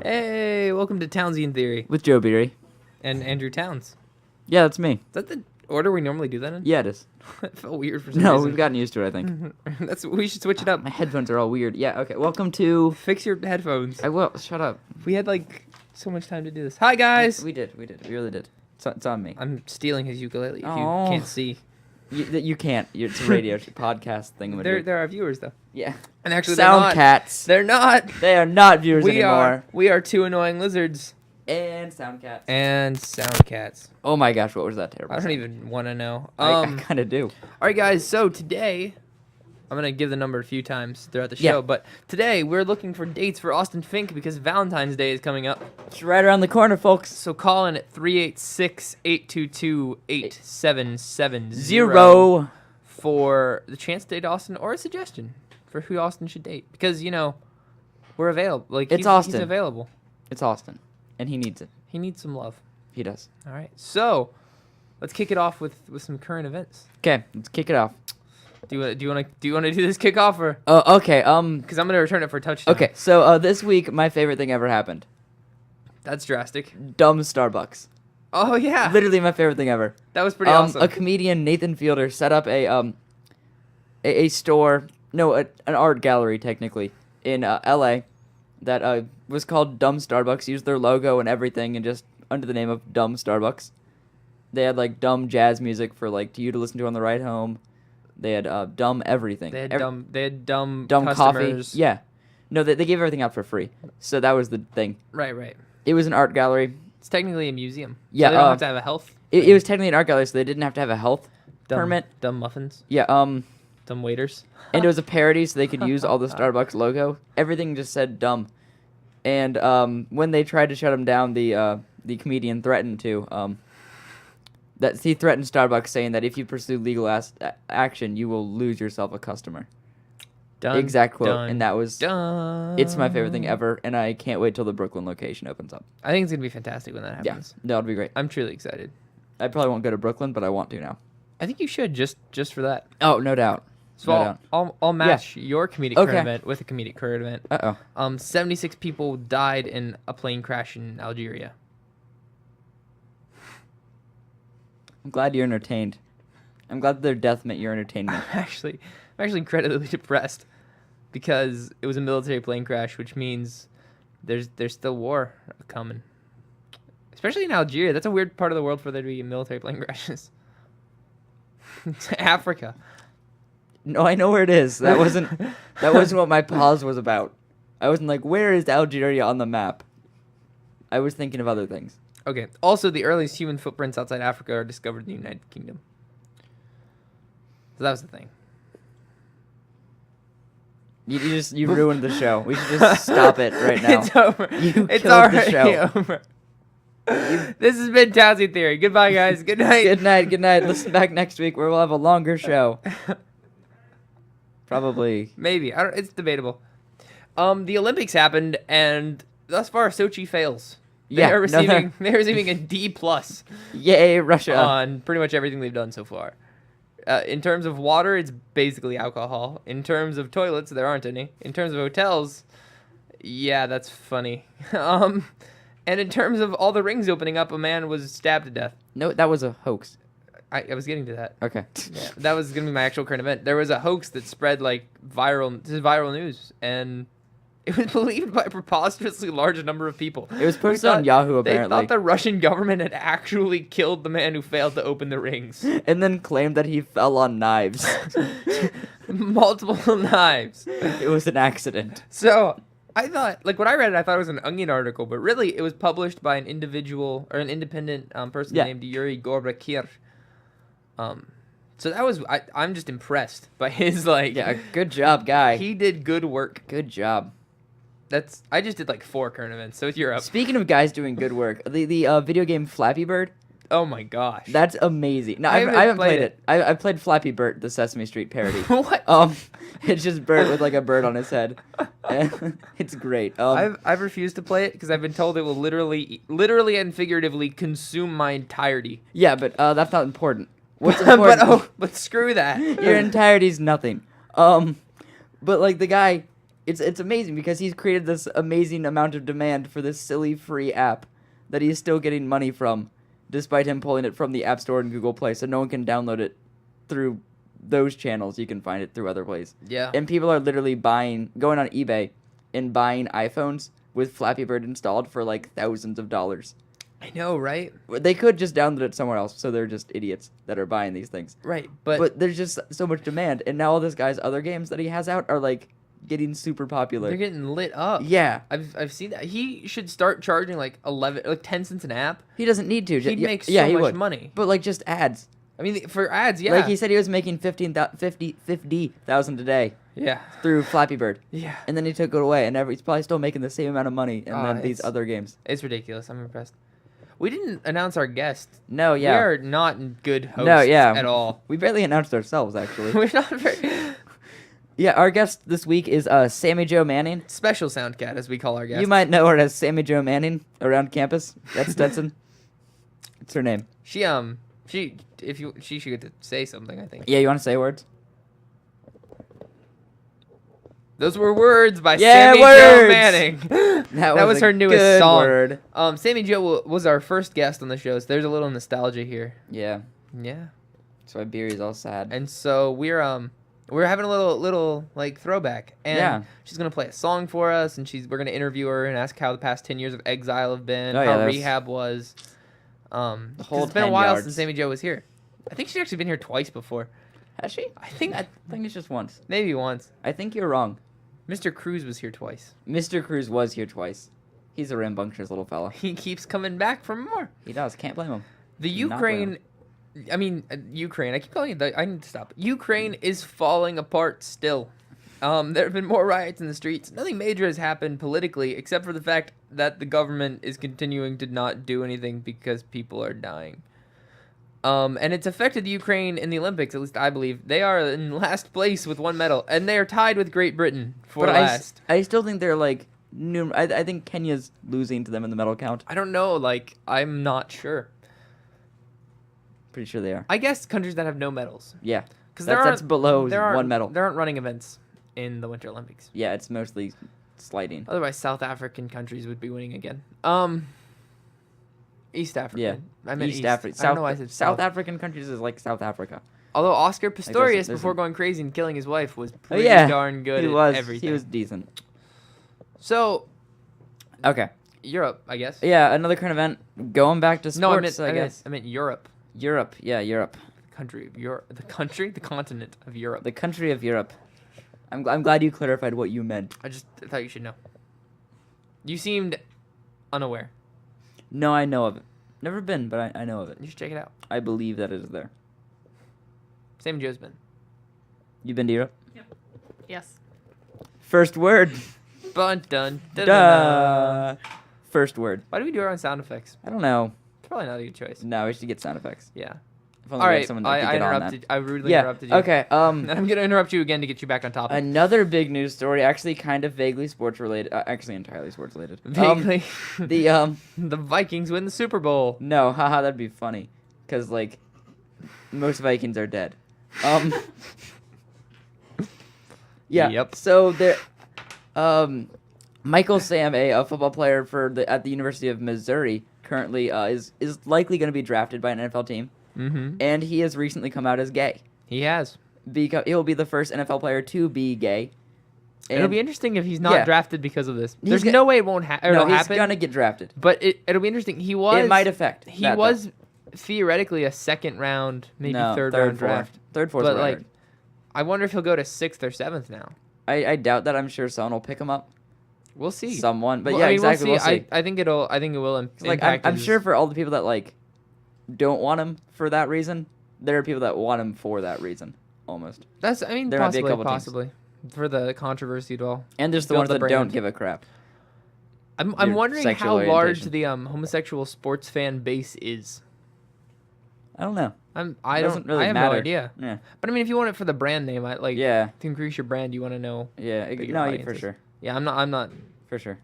Hey, welcome to Townesian Theory With Joe Beery. and Andrew Towns. Yeah, that's me. Is that the order we normally do that in? Yeah, it is. It felt weird for some No, reason. we've gotten used to it, I think. We should switch it up. My headphones are all weird. Yeah, okay. Welcome to... Fix your headphones. I will. Shut up. We had so much time to do this. Hi guys. We did. We really did. It's on me. I'm stealing his ukulele. If you Oh. can't see, You can't. It's a radio podcast thing. there are viewers though. Yeah. And actually, Sound cats. They're not. They are not viewers anymore. We are two annoying lizards And sound cats. and sound cats. Oh my gosh, what was that terrible? I don't even want to know. I kind of do. All right, guys. So today, I'm gonna give the number a few times throughout the show, Yeah. but today we're looking for dates for Austyn Fink because Valentine's Day is coming up. It's right around the corner, folks. So call in at 386-822-8770 Zero. for the chance to date Austyn or a suggestion for who Austyn should date because we're available. It's he's Austyn. available. It's Austyn, and he needs it. He needs some love. He does. All right. So let's kick it off with some current events. Okay, let's kick it off. Do you want to do this kickoff or? Oh, okay. Because I'm gonna return it for a touchdown. Okay. So this week, my favorite thing ever happened. That's drastic. Dumb Starbucks. Oh yeah. Literally my favorite thing ever. That was pretty awesome. A comedian, Nathan Fielder, set up a store, an art gallery technically, in L.A. that was called Dumb Starbucks. Used their logo and everything, and just under the name of Dumb Starbucks. They had dumb jazz music for you to listen to on the ride home. They had dumb everything. They had dumb coffee. customers. Yeah, no, they gave everything out for free. So that was the thing. Right. It was an art gallery. It's technically a museum. Yeah, So they don't have to have a health. It was technically an art gallery, so they didn't have to have a health permit. Dumb muffins. Yeah. Dumb waiters. And it was a parody, so they could use all the Starbucks logo. Everything just said dumb. And when they tried to shut him down, the comedian threatened to. He threatened Starbucks, saying that if you pursue legal action, you will lose yourself a customer. Done. Exact quote, Done. and that was. Done. It's my favorite thing ever, and I can't wait till the Brooklyn location opens up. I think it's gonna be fantastic when that happens. Yeah, that'll be great. I'm truly excited. I probably won't go to Brooklyn, but I want to now. I think you should just for that. Oh, no doubt. So No doubt. I'll match your comedic Okay. current event with a comedic current event. 76 people died in a plane crash in Algeria. I'm glad you're entertained. I'm glad their death meant your entertainment. I'm actually incredibly depressed because it was a military plane crash, which means there's still war coming. Especially in Algeria. That's a weird part of the world for there to be military plane crashes. It's Africa. No, I know where it is. That wasn't what my pause was about. I wasn't like, where is Algeria on the map? I was thinking of other things. Okay. Also, the earliest human footprints outside Africa are discovered in the United Kingdom. So that was the thing. You ruined the show. We should just stop it right now. It's over. It's already the show. over. This has been Townesian Theory. Goodbye, guys. Good night. Good night. Listen back next week where we'll have a longer show. Probably. Maybe. It's debatable. The Olympics happened, and thus far, Sochi fails. They are receiving a D+. Yay, Russia. On pretty much everything they've done so far. In terms of water, it's basically alcohol. In terms of toilets, there aren't any. In terms of hotels, yeah, that's funny. And in terms of all the rings opening up, a man was stabbed to death. No, that was a hoax. I was getting to that. Okay. Yeah, that was going to be my actual current event. There was a hoax that spread viral news, and it was believed by a preposterously large number of people. It was posted on Yahoo, apparently. They thought the Russian government had actually killed the man who failed to open the rings. And then claimed that he fell on knives. Multiple knives. It was an accident. So I thought, when I read it, I thought it was an Onion article, but really it was published by an individual or an independent person named Yuri Gorbakir. So that was I'm just impressed by his good job, guy. He did good work. Good job. I just did 4 current events, so you're up. Speaking of guys doing good work, the video game Flappy Bird. Oh my gosh. That's amazing. No, I haven't played it. I played Flappy Bird, the Sesame Street parody. What? It's just Bert with a bird on his head. It's great. I've refused to play it because I've been told it will literally and figuratively consume my entirety. Yeah, but that's not important. What's important? but screw that. Your entirety's nothing. But the guy, It's amazing because he's created this amazing amount of demand for this silly free app that he's still getting money from, despite him pulling it from the App Store and Google Play, so no one can download it through those channels. You can find it through other places. Yeah. And people are literally going on eBay and buying iPhones with Flappy Bird installed for like thousands of dollars. I know, right? They could just download it somewhere else, so they're just idiots that are buying these things. Right, But there's just so much demand, and now all this guy's other games that he has out are like getting super popular. they're getting lit up. Yeah. I've seen that. He should start charging like 10 cents an app. He doesn't need to. He'd make so he much would. money. But like just ads. I mean, for ads, yeah. Like he said he was making 50,000 a day Yeah. through Flappy Bird. Yeah. And then he took it away, and he's probably still making the same amount of money in these It's- other games. It's ridiculous. I'm impressed. We didn't announce our guest. No, yeah. We are not good hosts No, yeah. at all. We barely announced ourselves, actually. We're not very... Yeah, our guest this week is Sammie Jo Manning. Special sound cat, as we call our guest. You might know her as Sammie Jo Manning around campus. That's Stetson. It's her name. She should get to say something, I think. Yeah, you want to say words? Those were words by Yeah, Sammie Jo words! Manning. That was a her newest good song. word. Sammie Jo was our first guest on the show, so there's a little nostalgia here. Yeah. Yeah. That's why Beery's all sad. And so we're having a little like throwback, and Yeah. she's gonna play a song for us, and we're gonna interview her and ask how the past 10 years of exile have been, Oh, yeah, how that's- rehab was. whole It's been a 10 while yards. since Sammie Jo was here. I think she's actually been here twice before. Has she? I think I think it's just once. maybe once. I think you're wrong. Mr. Cruz was here twice. Mr. Cruz was here twice. He's a rambunctious little fella. He keeps coming back for more. He does. Can't blame him. The Not blame Ukraine, Ukraine. I keep calling it. I need to stop. Ukraine is falling apart still. There have been more riots in the streets. Nothing major has happened politically, except for the fact that the government is continuing to not do anything because people are dying. And it's affected the Ukraine in the Olympics, at least I believe. They are in last place with 1 medal, and they are tied with Great Britain for But last. I still think they're like I think Kenya's losing to them in the medal count. I don't know. I'm not sure. Pretty sure they are. I guess countries that have no medals. Yeah. Because That's below there aren't 1 medal. There aren't running events in the Winter Olympics. Yeah, it's mostly sliding. Otherwise, South African countries would be winning again. East Africa. Yeah. I meant East Africa. I don't know why I said South African countries is like South Africa. Although Oscar Pistorius, there's before a- going crazy and killing his wife, was Oh pretty yeah, darn good he at was. everything. He was decent. So, Okay. Europe, I guess. Yeah, another current event. Going back to No, sports, I guess. I meant Europe. Europe. Yeah, Europe. The continent of Europe. The country of Europe. I'm glad you clarified what you meant. I thought you should know. You seemed unaware. No, I know of it. Never been, but I know of it. You should check it out. I believe that it is there. Sammie Jo's been. You been to Europe? Yes. First word. Dun dun dun. Duh. First word. Why do we do our own sound effects? I don't know. It's probably not a good choice. No, we should get sound effects. Yeah. If All only we had right. someone that I could get on that. interrupted. I rudely Yeah. interrupted you. Okay. And I'm gonna interrupt you again to get you back on topic. Another big news story, actually kind of vaguely sports related. Actually, entirely sports related. Vaguely. The The Vikings win the Super Bowl. No, haha, that'd be funny, cause like most Vikings are dead. Yeah. Yep. So there, Michael Sam, a football player at the University of Missouri, currently is likely going to be drafted by an NFL team, Mm-hmm. and he has recently come out as gay. He has. Because he'll be the first NFL player to be gay. It'll And- be interesting if he's not Yeah. drafted because of this. He's There's go- no way it won't No, he's happen. gonna get drafted. But it'll be interesting. He was. It might affect. He that, though. was theoretically a second round, maybe No, third round fourth. draft. Third, fourth But round. like, I wonder if he'll go to 6th or 7th now. I doubt that. I'm sure someone will pick him up. We'll see. Someone, but Well, yeah, I mean, exactly. We'll see. I think it will Like impact. I'm his- sure for all the people that like don't want him for that reason, there are people that want him for that reason almost. That's. I mean, there might be a possibly, couple teams. possibly for the controversy at all. And there's the Build ones the that brand. don't give a crap. I'm Your wondering sexual how large orientation. the homosexual sports fan base is. I don't know. I Doesn't don't. really I have matter. no idea. Yeah. But I mean, if you want it for the brand name, Yeah. to increase your brand, you want to know. Yeah. bigger No, for audiences. sure. Yeah, I'm not. For sure.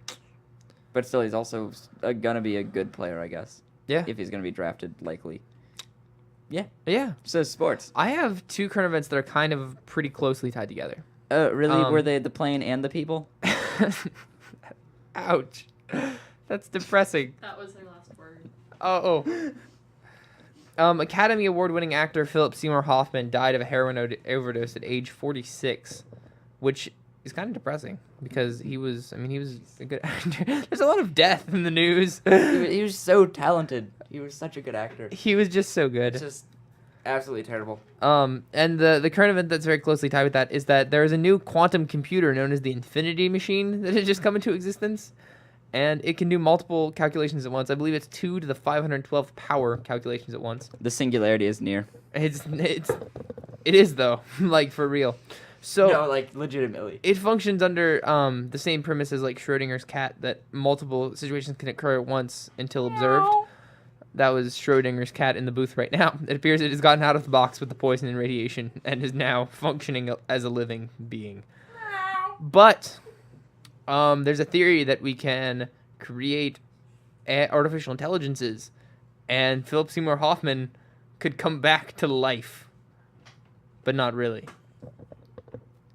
But still, he's also gonna be a good player, I guess. Yeah. If he's gonna be drafted, likely. Yeah. So sports. I have 2 current events that are kind of pretty closely tied together. Really? Um, Were they the plane and the people? Ouch. That's depressing. That was their last word. Oh. Academy Award-winning actor Philip Seymour Hoffman died of a heroin overdose at age 46, which is kind of depressing because he was a good actor. There's a lot of death in the news. He was so talented. He was such a good actor. He was just so good. It's just absolutely terrible. And the current event that's very closely tied with that is that there is a new quantum computer known as the Infinity Machine that has just come into existence, and it can do multiple calculations at once. I believe it's 2 to the 512th power calculations at once. The singularity is near. It is though, like for real. So No, like legitimately. it functions under the same premise as like Schrodinger's cat, that multiple situations can occur at once until observed. That was Schrodinger's cat in the booth right now. It appears it has gotten out of the box with the poison and radiation and is now functioning as a living being. But there's a theory that we can create artificial intelligences, and Philip Seymour Hoffman could come back to life, but not really.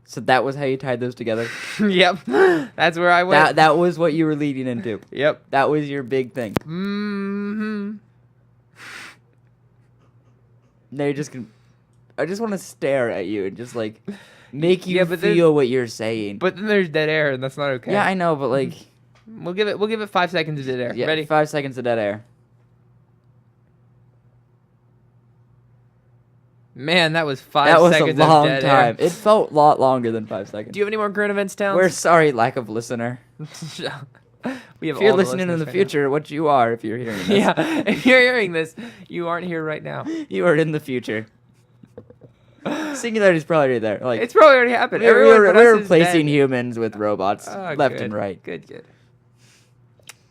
So that was how you tied those together? Yep, that's where I went. That was what you were leading into. Yep. That was your big thing. Mm-hmm. Now you're just gonna... I just want to stare at you and just, like, make you Yeah, but then- feel what you're saying. But then there's dead air, and that's not okay. Yeah, I know, but, like... We'll give it 5 seconds of dead air. Yeah, Ready? 5 seconds of dead air. Man, that was 5 That was a seconds long of dead time. air. It felt a lot longer than 5 seconds. Do you have any more current events, Towns? We're sorry, lack of listener. We have If you're all the listening in listeners the right future, what you are if you're hearing this. now. Yeah, if you're hearing this, you aren't here right now. You are in the future. Singularity's probably right there. Like, It's probably already happened. we're, Everyone we're, but us we're is replacing dead. humans with robots, Ah, left good. and right. Good.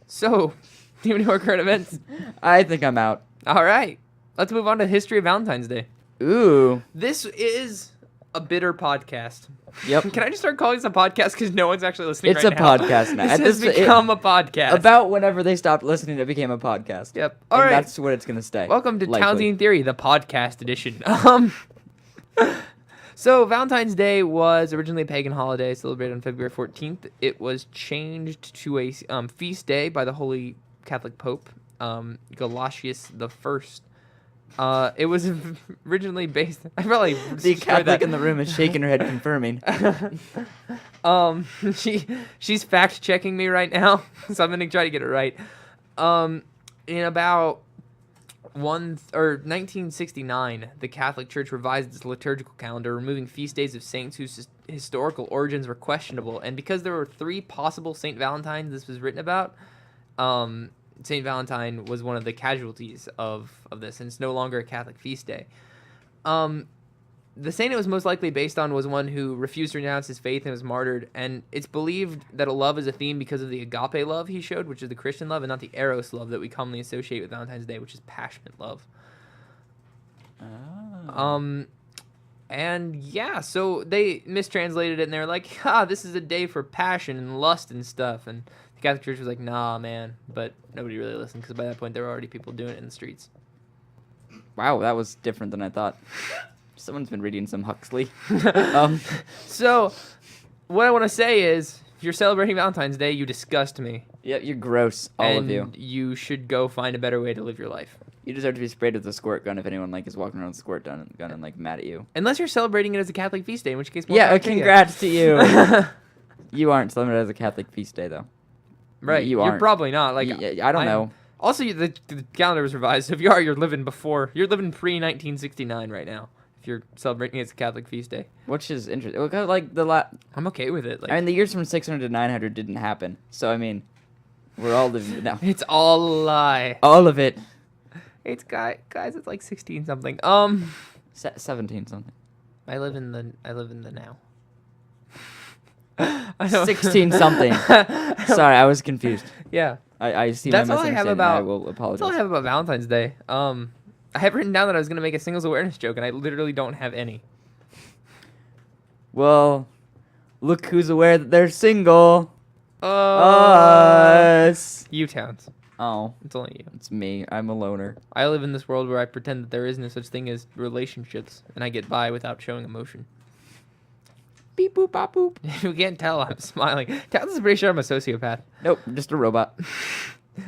So, do you have any more current events? I think I'm out. All right. Let's move on to history of Valentine's Day. Ooh. This is a bitter podcast. Yep. Can I just start calling this a podcast because no one's actually listening It's right a now? podcast now. This At has this- it- become a podcast. About whenever they stopped listening, it became a podcast. Yep. And All right. that's what it's going to stay. Welcome to likely. Townesian Theory, the podcast edition. So Valentine's Day was originally a pagan holiday celebrated on February 14th. It was changed to a feast day by the Holy Catholic Pope, Gelasius I. It was originally based... I probably The destroyed Catholic that. in the room is shaking her head confirming. She's fact checking me right now, so I'm gonna try to get it right. In about 1969, the Catholic Church revised its liturgical calendar, removing feast days of saints whose historical origins were questionable. And because there were 3 possible Saint Valentines this was written about, Saint Valentine was one of the casualties of this, and it's no longer a Catholic feast day. The saint it was most likely based on was one who refused to renounce his faith and was martyred, and it's believed that a love is a theme because of the agape love he showed, which is the Christian love, and not the eros love that we commonly associate with Valentine's Day, which is passionate love. Oh. And yeah, so they mistranslated it, and they're like, this is a day for passion and lust and stuff, and the Catholic Church was like, nah, man, but nobody really listened, because by that point there were already people doing it in the streets. Wow, that was different than I thought. Someone's been reading some Huxley. So, what I want to say is, if you're celebrating Valentine's Day, you disgust me. Yep, you're gross, all and of you. You should go find a better way to live your life. You deserve to be sprayed with a squirt gun if anyone like is walking around with a squirt gun and like mad at you. Unless you're celebrating it as a Catholic feast day, in which case, more Yeah, power to you. congrats to you. You aren't celebrating it as a Catholic feast day though. Right, You you're aren't. probably not. Like, I don't know. Also, the calendar was revised. So if you are, you're living pre-1969 right now. If you're celebrating it as a Catholic feast day, Which is interesting. Like I'm okay with it. Like, I mean, the years from 600 to 900 didn't happen. So I mean, we're all living now. it's all a lie. All of it. It's guys. It's like 16 something. 17 something. I live in the now. I don't- 16 something. Sorry, I was confused. Yeah. I see That's my all I have misunderstanding. about- I will That's all apologize. I have about Valentine's Day. I have written down that I was gonna make a singles awareness joke, and I literally don't have any. Well, look who's aware that they're single. Oh, Us. you Towns. Oh, It's only you. it's me. I'm a loner. I live in this world where I pretend that there is no such thing as relationships, and I get by without showing emotion. Beep boop bop boop. You can't tell. I'm smiling. Towns is pretty sure I'm a sociopath. Nope, just a robot.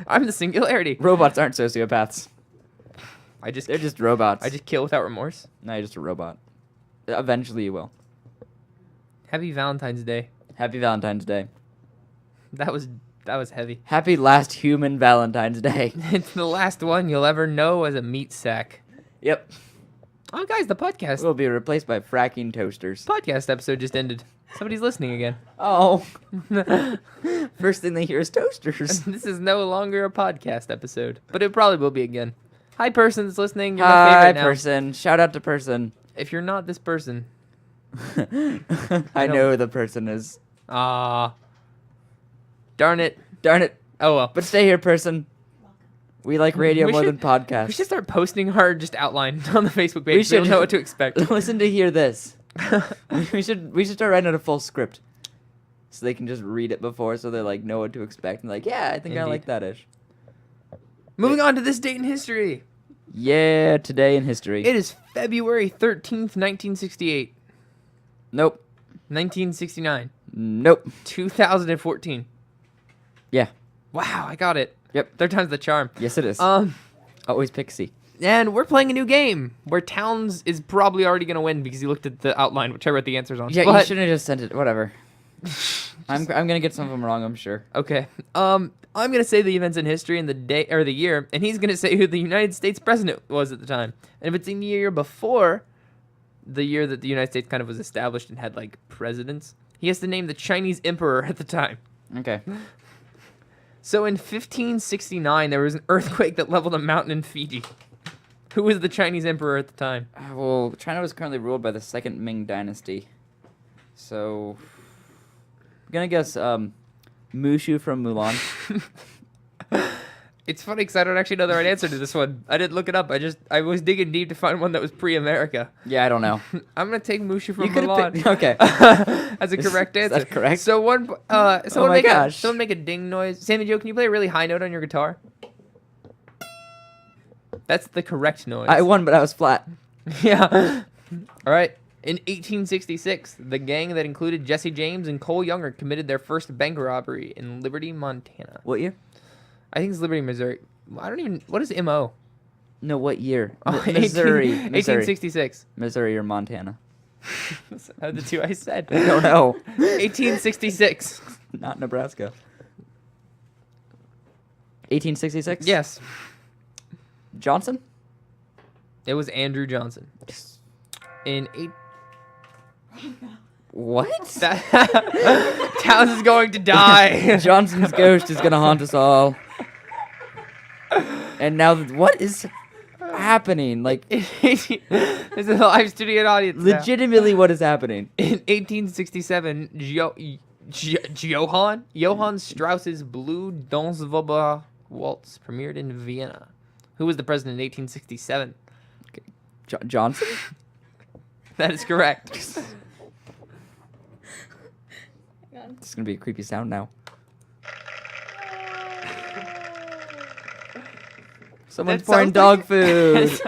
I'm the singularity. Robots aren't sociopaths. They're just robots. I just kill without remorse. No, you're just a robot. Eventually you will. Happy Valentine's Day. Happy Valentine's Day. That was heavy. Happy last human Valentine's Day. It's the last one you'll ever know as a meat sack. Yep. Oh, guys, the podcast Will be replaced by fracking toasters. episode just ended. Somebody's listening again. Oh. First thing they hear is toasters. This is no longer a podcast episode, but it probably will be again. Hi, person that's listening. You're my Hi, favorite now. person. Shout out to person. If you're not this person, I know who the person is. darn it. Darn it. Oh well. But stay here, person. We like radio We more should- than podcasts. We should start posting our just outline on the Facebook page. We So you'll should. know what to expect. Listen to hear this. we should start writing out a full script, so they can just read it before, so they like know what to expect and like, yeah, I think I like Indeed. that ish. Moving on to this date in history. Yeah, today in history. It is February 13th, 1968. Nope. 1969. Nope. 2014. Yeah. Wow, I got it. Yep. Third time's the charm. Yes, it is. Um, Always Pixie. and we're playing a new game where Towns is probably already going to win because he looked at the outline, which I wrote the answers on. Yeah, you But- shouldn't have just sent it. Whatever. I'm gonna get some of them wrong. I'm sure. Okay. I'm gonna say the events in history and the day or the year, and he's gonna say who the United States president was at the time. And if it's in the year before the year that the United States kind of was established and had like presidents, he has to name the Chinese emperor at the time. Okay. So in 1569, there was an earthquake that leveled a mountain in Fiji. Who was the Chinese emperor at the time? Well, China was currently ruled by the Second Ming Dynasty, so I'm gonna guess Mushu from Mulan. It's funny because I don't actually know the right answer to this one. I didn't look it up. I was digging deep to find one that was pre-America. Yeah, I don't know. I'm gonna take Mushu from You could've Mulan. picked- okay. As a correct Is answer. that correct? So someone my gosh. someone make a ding noise. Sammie Jo, can you play a really high note on your guitar? That's the correct noise. I won, but I was flat. Yeah. All right. In 1866, the gang that included Jesse James and Cole Younger committed their first bank robbery in Liberty, Montana. What year? I think it's Liberty, Missouri. I don't even. What is MO? No, what year? Oh, Missouri. 1866. Missouri or Montana? The two I said. I don't know. 1866. Not Nebraska. 1866? Yes. Johnson? It was Andrew Johnson. In What? Towns is going to die. Johnson's ghost is gonna haunt us all. And now, what is happening? Like, There's a live studio audience. now. legitimately, what is happening? In 1867, Johann Strauss's Blue Danseweber Waltz premiered in Vienna. Who was the president in 1867? Johnson? That is correct. It's gonna be a creepy sound now. Someone's That pouring sounds dog like- food.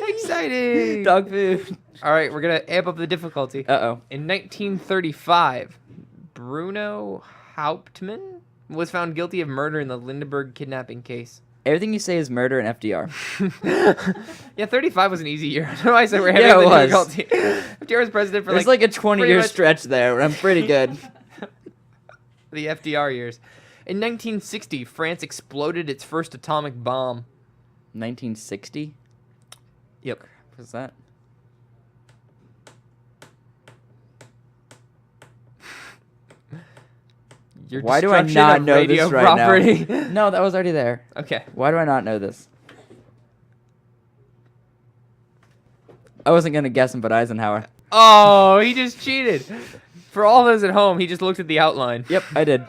Exciting. Dog food. All right, we're going to amp up the difficulty. Uh-oh. In 1935, Bruno Hauptmann was found guilty of murder in the Lindenberg kidnapping case. Everything you say is murder and FDR. Yeah, 35 was an easy year. I don't know why I said we're having Yeah, it the was. difficulty. FDR was president for There's like a 20-year much- stretch there where I'm pretty good. the FDR years. In 1960, France exploded its first atomic bomb. 1960? Yep. What's that? Your Why do I destruction not of know radio this right property. now? No, that was already there. Okay. Why do I not know this? I wasn't gonna guess him, but Eisenhower. Oh, he just cheated. For all those at home, he just looked at the outline. Yep, I did.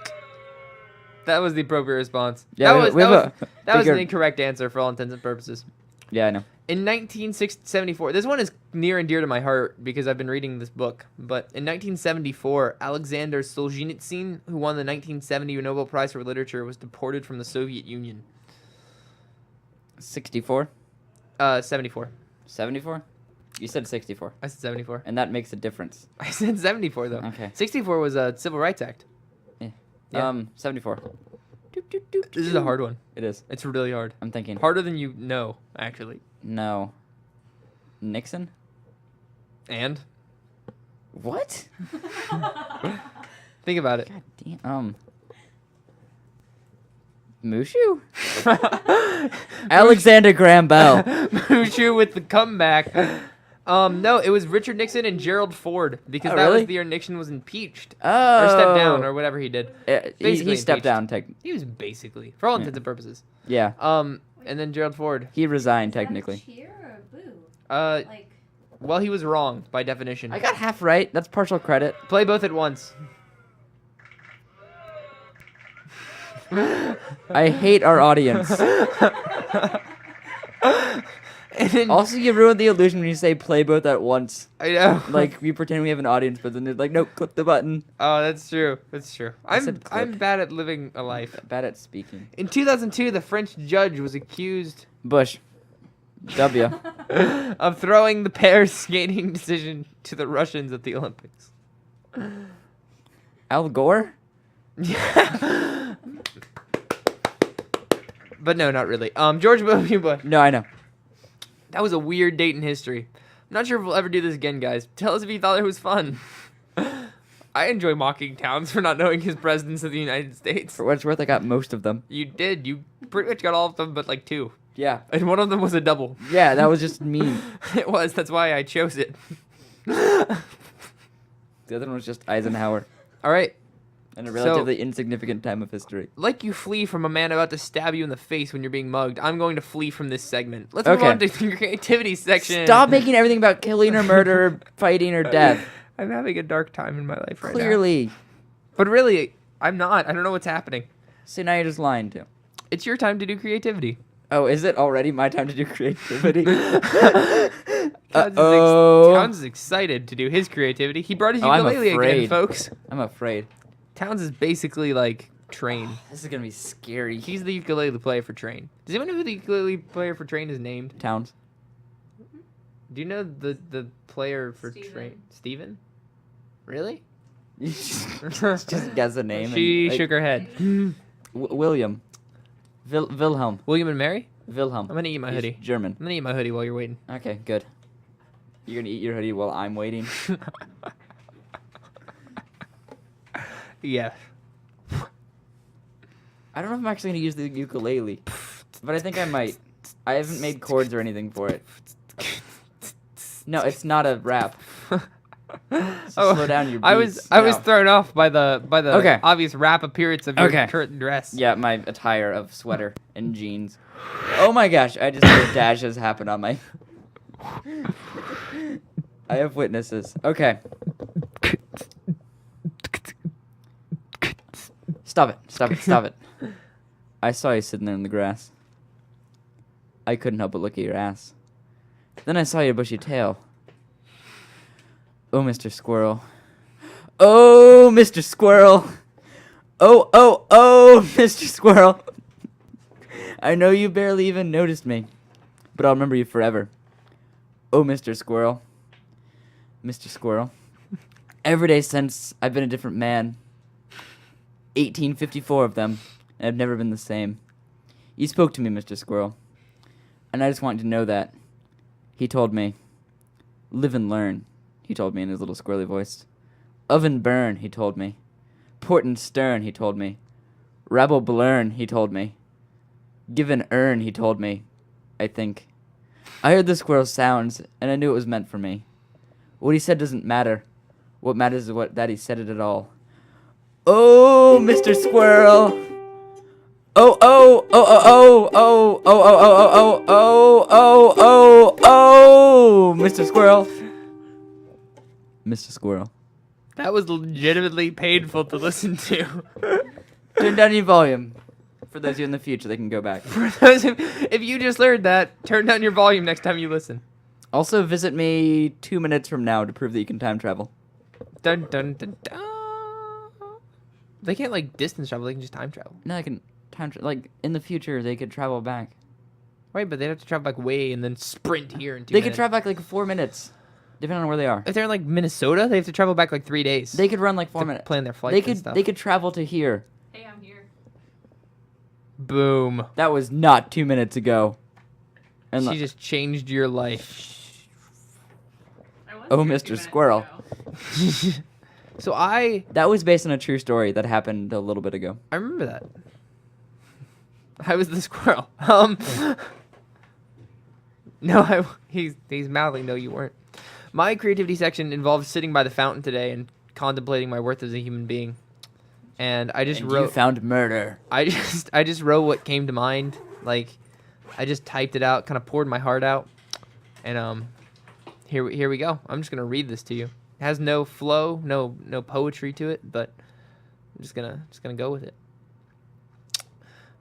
That was the appropriate response. Yeah, that we have a that was bigger- the incorrect answer for all intents and purposes. Yeah, I know. In 1974, this one is near and dear to my heart because I've been reading this book. But in 1974, Alexander Solzhenitsyn, who won the 1970 Nobel Prize for Literature, was deported from the Soviet Union. 64? 74. 74? You said 64, I said 74. and that makes a difference. I said 74 though. Okay. 64 was a Civil Rights Act. Yeah. 74. This is a hard one. It is. It's really hard. I'm thinking. Harder than you know, actually. No. Nixon? And What? think about it. Damn. Mushu? Alexander Graham Bell. Mushu with the comeback. No, it was Richard Nixon and Gerald Ford because Oh, that really? was the year Nixon was impeached Oh. or stepped down or whatever he did. He Basically stepped impeached. down, He was basically, for all intents and purposes. Yeah. And then Gerald Ford. He resigned, Is that a technically. cheer or a boo? Like, Well, he was wrong by definition. I got half right. That's partial credit. Play both at once. I hate our audience. And then, Also, you ruined the illusion when you say play both at once. I know. Like, we pretend we have an audience, but then they're like, nope, click the button. Oh, that's true. That's true. I I'm said I'm click. bad at living a life. Bad at speaking. In 2002, the French judge was accused Bush. W. of throwing the pair skating decision to the Russians at the Olympics. Al Gore? But no, not really. George W. Bush. No, I know. That was a weird date in history. I'm not sure if we'll ever do this again, guys. Tell us if you thought it was fun. I enjoy mocking Towns for not knowing his presidents of the United States. For what it's worth, I got most of them. You did. You pretty much got all of them, but like 2. Yeah. And one of them was a double. Yeah, that was just me. It was. That's why I chose it. The other one was just Eisenhower. All right. In a relatively insignificant time of history. Like you flee from a man about to stab you in the face when you're being mugged, I'm going to flee from this segment. Let's move Okay. on to the creativity section. Stop making everything about killing or murder or fighting or death. I'm having a dark time in my life right now. Clearly. But really, I'm not. I don't know what's happening. See, now you're just lying too. It's your time to do creativity. Oh, is it already my time to do creativity? Towns is excited to do his creativity. He brought his Oh, I'm ukulele again, afraid. folks. I'm afraid. Towns is basically like Train. This is gonna be scary. He's the ukulele player for Train. Does anyone know who the ukulele player for Train is named? Towns. Do you know the player for Steven. Train? Steven? Really? Just guess a name. She and, shook her head. William. Wilhelm. William and Mary? Wilhelm. I'm gonna eat my He's hoodie. German. I'm gonna eat my hoodie while you're waiting. Okay, good. You're gonna eat your hoodie while I'm waiting. Yeah. I don't know if I'm actually gonna use the ukulele, but I think I might. I haven't made chords or anything for it. No, it's not a rap. Slow down your I beats. was No. thrown off by the Okay. obvious rap appearance of your Okay. curtain dress. Yeah, my attire of sweater and jeans. Oh my gosh, I just heard dashes happen on my... I have witnesses. Okay. Stop it, stop it, stop it. I saw you sitting there in the grass. I couldn't help but look at your ass. Then I saw your bushy tail. Oh, Mr. Squirrel. Oh, Mr. Squirrel. Oh, Mr. Squirrel. I know you barely even noticed me, but I'll remember you forever. Oh, Mr. Squirrel. Mr. Squirrel. Every day since, I've been a different man. 1854 of them, and I've never been the same. You spoke to me, Mr. Squirrel, and I just want you to know that. He told me, live and learn, he told me in his little squirrely voice. Oven burn, he told me. Port and stern, he told me. Rabble blurn, he told me. Give an urn, he told me. I think. I heard the squirrel's sounds, and I knew it was meant for me. What he said doesn't matter. What matters is that he said it at all. Oh, Mr. Squirrel. Oh, Mr. Squirrel. Mr. Squirrel. That was legitimately painful to listen to. Turn down your volume. For those of you in the future, they can go back. For those if you just heard that, turn down your volume next time you listen. Also, visit me 2 minutes from now to prove that you can time travel. Dun dun dun dun. They can't like distance travel. They can just time travel. No, I can time travel. Like, in the future, they could travel back. Right, but they'd have to travel back way and then sprint here in 2 They minutes. could travel back like 4 minutes, depending on where they are. If they're in like Minnesota, they have to travel back like 3 days. They could run like 4 to minutes. plan their flights They and could stuff. they could travel to here. Hey, I'm here. Boom. That was not 2 minutes ago. And She just changed your life. I was Oh, here Mr. 2 minutes Squirrel. ago. So I that was based on a true story that happened a little bit ago. remember that. I was the squirrel. No, he's mouthing. No, you weren't. My creativity section involved sitting by the fountain today and contemplating my worth as a human being. And I just And wrote. you found murder. I just wrote what came to mind. Like, I just typed it out, kind of poured my heart out, and here we go. I'm just gonna read this to you. It has no flow, no poetry to it, but I'm just gonna go with it.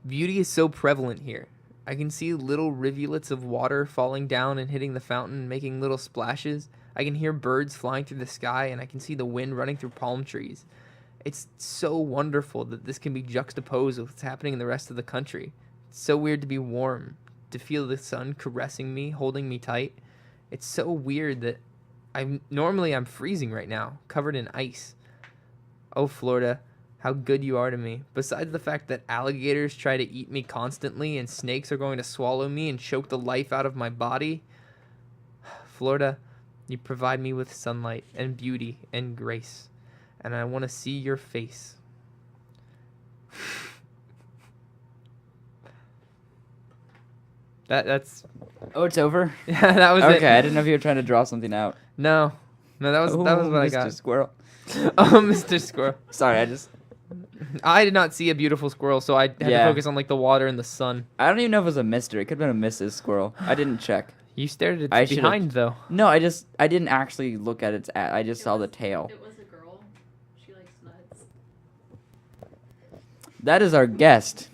Beauty is so prevalent here. I can see little rivulets of water falling down and hitting the fountain, making little splashes. I can hear birds flying through the sky, and I can see the wind running through palm trees. It's so wonderful that this can be juxtaposed with what's happening in the rest of the country. It's so weird to be warm, to feel the sun caressing me, holding me tight. It's so weird that I'm freezing right now, covered in ice. Oh, Florida, how good you are to me. Besides the fact that alligators try to eat me constantly and snakes are going to swallow me and choke the life out of my body. Florida, you provide me with sunlight and beauty and grace. And I want to see your face. That's Oh, it's over? yeah, that was it. Okay, I didn't know if you were trying to draw something out. No, that was what I Mr. got. Squirrel. Oh, Mr. Squirrel. Sorry, I did not see a beautiful squirrel, so I had to Yeah. focus on like the water and the sun. I don't even know if it was a Mr. It could have been a Mrs. Squirrel. I didn't check. You stared at I its should've- behind though. No, I didn't actually look at its I just saw the tail. It was a girl. She likes nuts. That is our guest.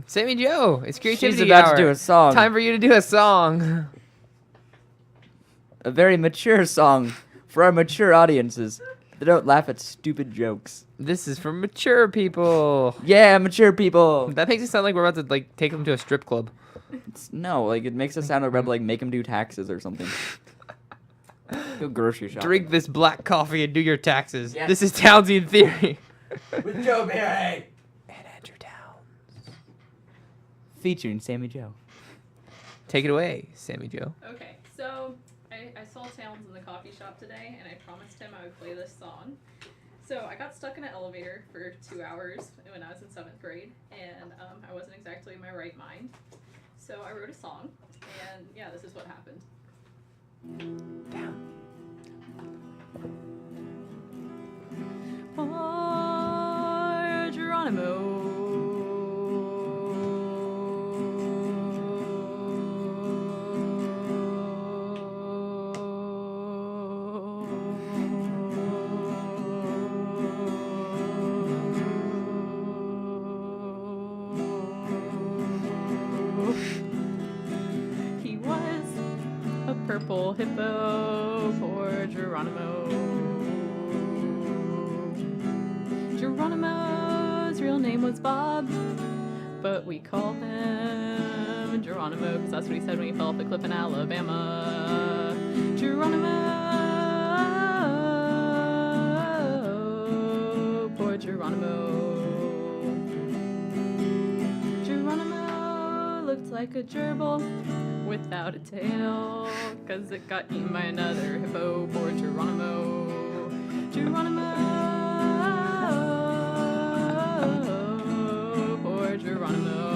Sammie Jo, it's creativity She's about hour. to do a song. Time for you to do a song. A very mature song for our mature audiences that don't laugh at stupid jokes. This is for mature people. Yeah, mature people. That makes it sound like we're about to like take them to a strip club. No, like it makes us sound like we're about to, like make them do taxes or something. Go grocery shopping. Drink this black coffee and do your taxes. Yes. This is Townesian Theory. With Joe Barry. And Andrew Towns. Featuring Sammie Jo. Take it away, Sammie Jo. Okay, so I saw Towns in the coffee shop today, and I promised him I would play this song. So I got stuck in an elevator for 2 hours when I was in 7th grade, and I wasn't exactly in my right mind. So I wrote a song, and yeah, this is what happened. Oh, Geronimo. He was a purple hippo, poor Geronimo. Geronimo's real name was Bob, but we call him Geronimo because that's what he said when he fell off the cliff in Alabama. Geronimo, poor Geronimo. Geronimo looked like a gerbil without a tail, cause it got eaten by another hippo. Poor Geronimo. Geronimo, poor Geronimo.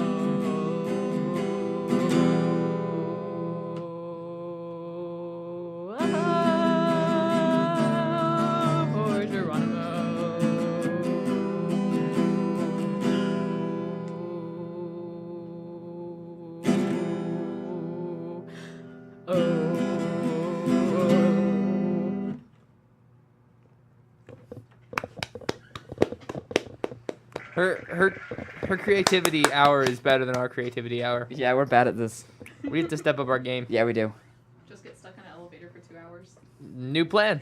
Poor Geronimo. Her creativity hour is better than our creativity hour. Yeah, we're bad at this. We have to step up our game. Yeah, we do. Just get stuck in an elevator for 2 hours. New plan.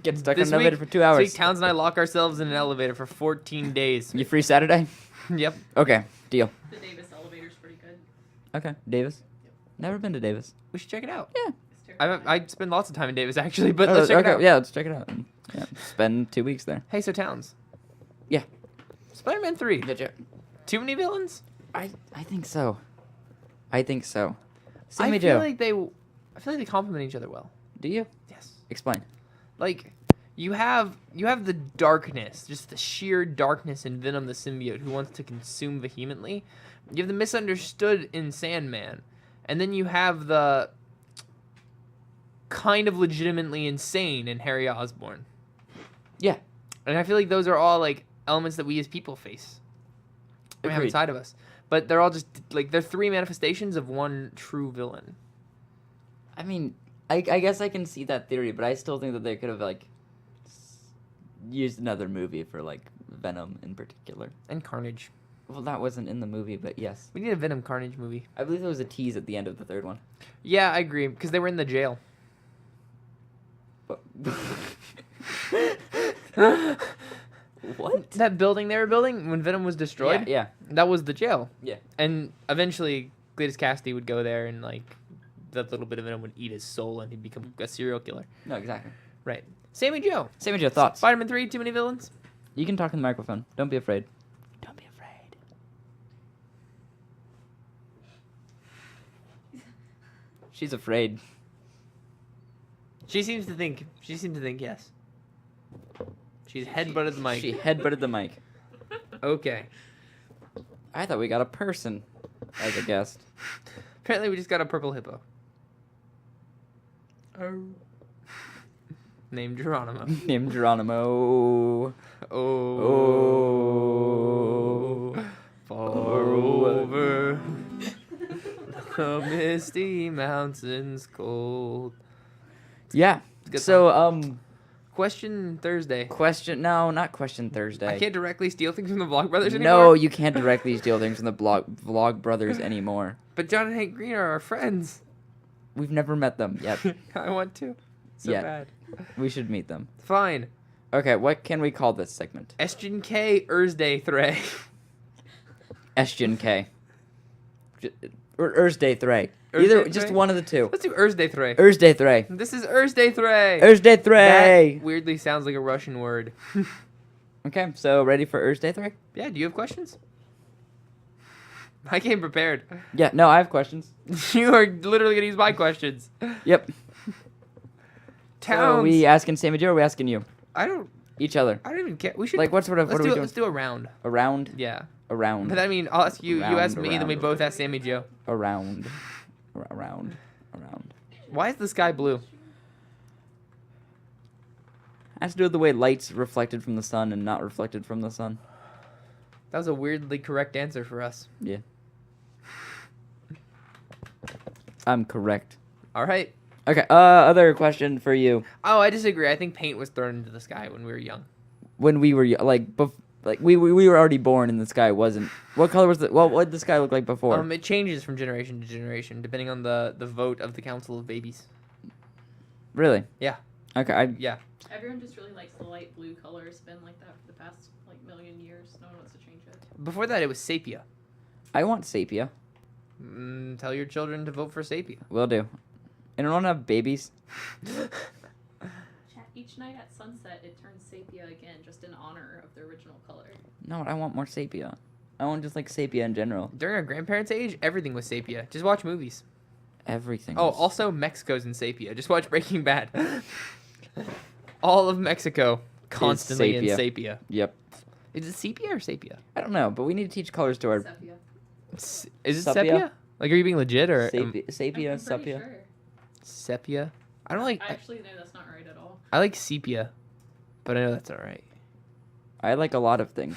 Get stuck This in an elevator week- for 2 hours. This week, Towns and I lock ourselves in an elevator for 14 days. You free Saturday? Yep. Okay, deal. The Davis elevator's pretty good. Okay, Davis. Never been to Davis. We should check it out. Yeah. It's terrifying. I spend lots of time in Davis actually, but let's check it out. Yeah, let's check it out. Yeah, spend 2 weeks there. Hey, so Towns. Yeah. Spider-Man 3. Too many villains? I think so. I think so. I Sammie feel Jo. like they complement each other well. Do you? Yes. Explain. Like you have the darkness, just the sheer darkness in Venom the symbiote who wants to consume vehemently. You have the misunderstood in Sandman. And then you have the kind of legitimately insane in Harry Osborn. Yeah. And I feel like those are all like elements that we as people face. We have Agreed. inside of us. But they're all just like they're three manifestations of one true villain. I mean, I guess I can see that theory, but I still think that they could have like used another movie for like Venom in particular. And Carnage. Well, that wasn't in the movie, but yes. We need a Venom Carnage movie. I believe there was a tease at the end of the third one. Yeah, I agree. Because they were in the jail. But what? That building they were building when Venom was destroyed, Yeah. that was the jail. Yeah. And eventually, Cletus Cassidy would go there and, like, that little bit of Venom would eat his soul and he'd become a serial killer. No, exactly. Right. Sammie Jo. Sammie Jo, thoughts? Spider-Man 3, too many villains? You can talk in the microphone. Don't be afraid. Don't be afraid. She's afraid. She seems to think yes. She's headbutted the mic. She headbutted the mic. Okay. I thought we got a person as a guest. Apparently we just got a purple hippo. Named Geronimo. Named Geronimo. Oh. Far over the misty mountains cold. Yeah. Good So, Question Thursday. no, not question Thursday. I can't directly steal things from the Vlogbrothers anymore. No, you can't directly steal things from the Vlog Brothers anymore. But John and Hank Green are our friends. We've never met them yet. I want to. So Yet. bad. We should meet them. Fine. Okay, what can we call this segment? Estrin K. Ersday Thray. Estian K. Or Ersday Thray. Ersday Either just Thray? one of the two. Let's do Ersday Thray. Ersday Thray. This is Ersday Thray. Ersday Thray. That weirdly sounds like a Russian word. Okay, so ready for Ersday Thray? Yeah, do you have questions? I came prepared. Yeah, no, I have questions. You are literally gonna use my questions. Yep. Towns. So are we asking Sammie Jo or are we asking you? I don't Each other. even care. We should Like, what sort of, what are we doing? Let's do a round. A round? Yeah. A round. But I mean, I'll ask you. You ask Round, me, then we around. both ask Sammie Jo. A round. A round. A round. Why is the sky blue? Has to do with the way light's reflected from the sun and not reflected from the sun. That was a weirdly correct answer for us. Yeah. I'm correct. All right. Okay, other question for you. Oh, I disagree. I think paint was thrown into the sky when we were young. When we were we were already born and the sky wasn't. What color was what did the sky look like before? It changes from generation to generation depending on the vote of the Council of Babies. Really? Yeah. Okay, Yeah. Everyone just really likes the light blue color. It's been like that for the past like million years. No one wants to change it. Before that, it was sepia. I want sepia. Tell your children to vote for sepia. Will do. And I don't have babies. Each night at sunset, it turns sepia again, just in honor of the original color. No, I want more sepia. I want just like sepia in general. During our grandparents' age, everything was sepia. Just watch movies. Everything. Oh, was- also Mexico's in sepia. Just watch Breaking Bad. All of Mexico constantly in sepia. sepia. Yep. Is it sepia or sepia? I don't know, but we need to teach colors to our Sepia. Is it Sepia? sepia? Like, are you being legit or sepia, I'm pretty sepia. sure. sepia? I don't like. Actually, no, that's not right at all. I like sepia, but I know that's all right. I like a lot of things.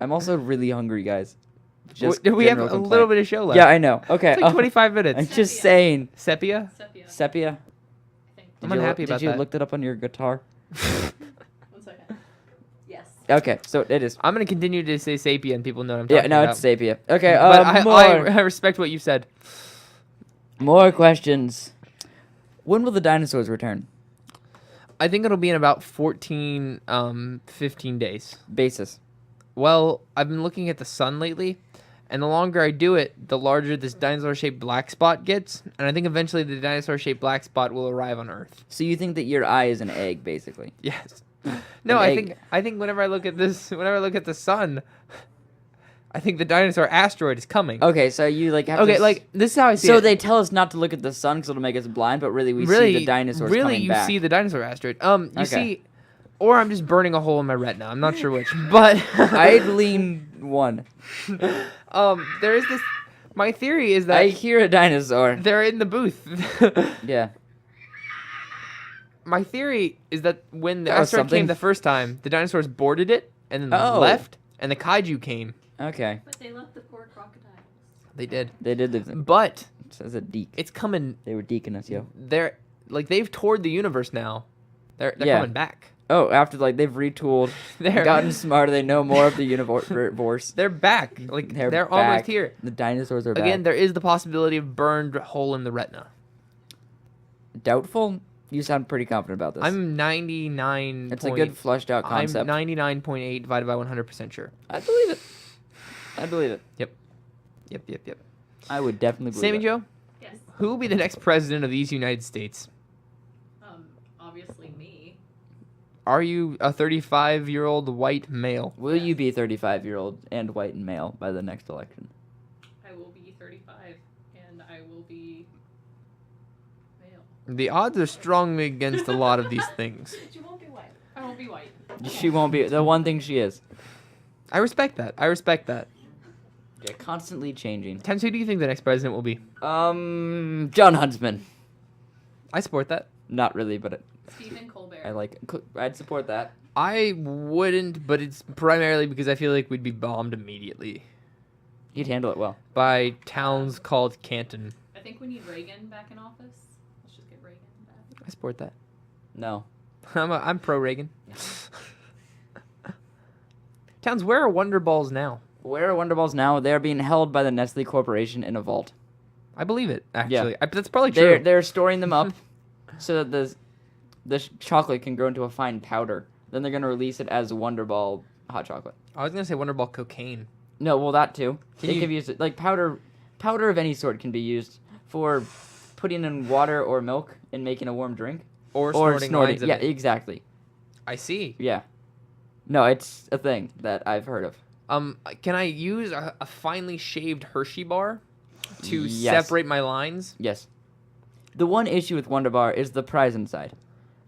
I'm also really hungry, guys. We have a little bit of show left. Yeah, I know. Okay. It's like 25 minutes. I'm just Sepia. saying. Sepia? Sepia. Sepia. I think. I'm unhappy about Did you that. look that up on your guitar? 1 second. Yes. Okay, so it is. I'm gonna continue to say sepia, and people know what I'm talking Yeah, no, about. it's sepia. Okay, But I more, respect what you said. more questions. When will the dinosaurs return? I think it'll be in about 14, 15 days. Basis. Well, I've been looking at the sun lately, And the longer I do it, the larger this dinosaur-shaped black spot gets. And I think eventually the dinosaur-shaped black spot will arrive on Earth. So you think that your eye is an egg, basically? Yes. No, I think whenever I look at the sun, I think the dinosaur asteroid is coming. Okay, so you like have Okay, to like this is how I see it. So they tell us not to look at the sun because it'll make us blind, but really we see the dinosaurs really coming you back. see the dinosaur asteroid. You Okay. see, or I'm just burning a hole in my retina. I'm not sure which, but I'd lean one. there is this. My theory is that I hear a dinosaur. they're in the booth. Yeah. My theory is that when the That was asteroid something. came the first time, the dinosaurs boarded it and then Oh. left, and the kaiju came. Okay. But they left the poor crocodiles. They did, They did leave them. but It says a deek. it's coming. They were deeking us, yo. They're like they've toured the universe now. They're Yeah. coming back. Oh, after like they've retooled, They're gotten smarter, they know more of the universe. They're back. Like they're back. almost here. The dinosaurs are Again, back. there is the possibility of burned hole in the retina. Doubtful? You sound pretty confident about this. I'm 99. It's a good flushed out I'm concept. 99.8 divided by 100% sure. I believe it. I believe it. Yep. I would definitely believe Sammy it. Jo, Yes. who will be the next president of these United States? Obviously me. Are you a 35-year-old white male? Will you be 35-year-old and white and male by the next election? I will be 35, and I will be male. The odds are strongly against a lot of these things. She won't be white. I won't be white. She won't be the one thing she is. I respect that. Yeah, constantly changing. Tens, who do you think the next president will be? John Huntsman. I support that. Not really, but Stephen Colbert. I'd support that. I wouldn't, but it's primarily because I feel like we'd be bombed immediately He'd handle it well. by towns called Canton. I think we need Reagan back in office. Let's just get Reagan back. I support that. No. I'm pro Reagan. Towns, where are Wonder Balls now? Where are Wonder Balls now? They're being held by the Nestle Corporation in a vault. I believe it, actually. Yeah. That's probably true. They're storing them up so that the chocolate can grow into a fine powder. Then they're going to release it as Wonder Ball hot chocolate. I was going to say Wonder Ball cocaine. No, well, that too. Can They you- can be used, like powder of any sort can be used for putting in water or milk and making a warm drink. Or Or snorting snorting. lines of Yeah, it. exactly. I see. Yeah. No, it's a thing that I've heard of. Can I use a finely shaved Hershey bar to Yes. separate my lines? Yes. The one issue with Wonder Bar is the prize inside.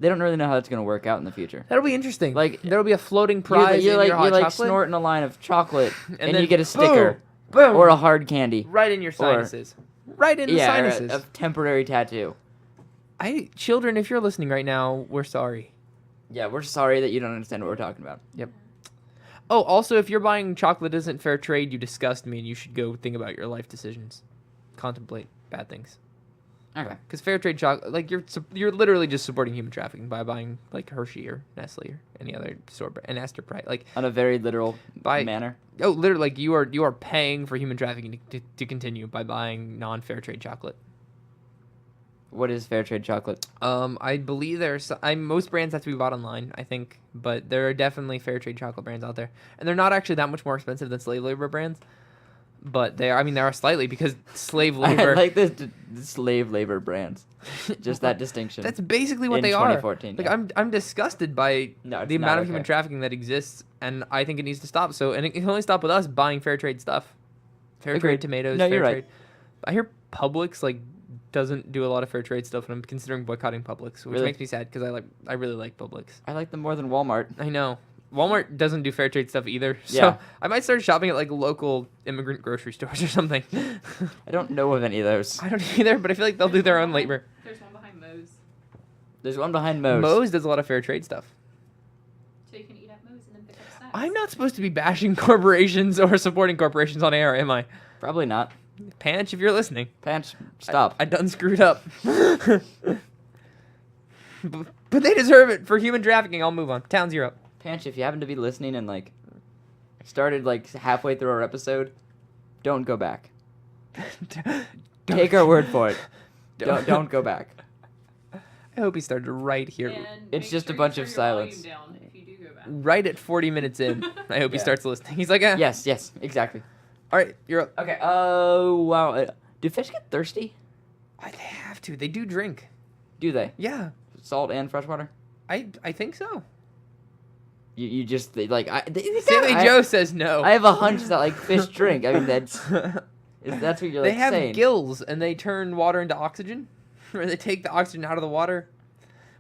They don't really know how that's going to work out in the future. That'll be interesting. Like, there'll be a floating prize you're in like, your hot you're like chocolate. snorting a line of chocolate, and then you get a sticker boom, or a hard candy. right in your sinuses. Right in the Yeah, or sinuses. a temporary tattoo. Children, if you're listening right now, we're sorry. Yeah, we're sorry that you don't understand what we're talking about. Oh, also, if you're buying chocolate that isn't fair trade, you disgust me, and you should go think about your life decisions. Contemplate bad things. Okay. Because fair trade chocolate, like you're literally just supporting human trafficking by buying like Hershey or Nestle or any other store brand, and Astor Price. Like, On a very literal By- manner. oh, literally, like you are paying for human trafficking to continue by buying non-fair trade chocolate. What is fair trade chocolate? I believe most brands have to be bought online, I think, but there are definitely fair trade chocolate brands out there, and they're not actually that much more expensive than slave labor brands, but they are. I mean, they are slightly because slave labor. I like the slave labor brands. Just that distinction. That's basically what in they are. 2014, Like yeah. I'm disgusted by No, it's the not amount of human okay. trafficking that exists, and I think it needs to stop. So, and it can only stop with us buying fair trade stuff, fair Agreed. trade tomatoes. No, fair you're right. trade. I hear Publix doesn't do a lot of fair trade stuff, and I'm considering boycotting Publix, which Really? makes me sad because I really like Publix. I like them more than Walmart. I know. Walmart doesn't do fair trade stuff either, so Yeah. I might start shopping at like local immigrant grocery stores or something. I don't know of any of those. I don't either, but I feel like they'll do their own labor. There's one behind Moe's. There's one behind Moe's. Moe's does a lot of fair trade stuff. So you can eat at Moe's and then pick up snacks. I'm not supposed to be bashing corporations or supporting corporations on air, am I? Probably not. Panch, if you're listening. Pants, stop. I done screwed up. But they deserve it for human trafficking. I'll move on. Towns, you're up. Panch, if you happen to be listening and started halfway through our episode, don't go back. Take our word for it. Don't go back. I hope he started right here. And It's make just a sure you bunch turn of your silence. volume down if you do go back. Right at 40 minutes in. I hope he Yeah. starts listening. He's like, Yes, exactly. All right, you're up. Okay. Oh wow. Do fish get thirsty? They have to. They do drink. Do they? Yeah, Salt and freshwater? I think so. You just like Sammie Jo says no. I have a hunch that like fish drink. I mean that's what you're They like have saying. gills and they turn water into oxygen, or they take the oxygen out of the water.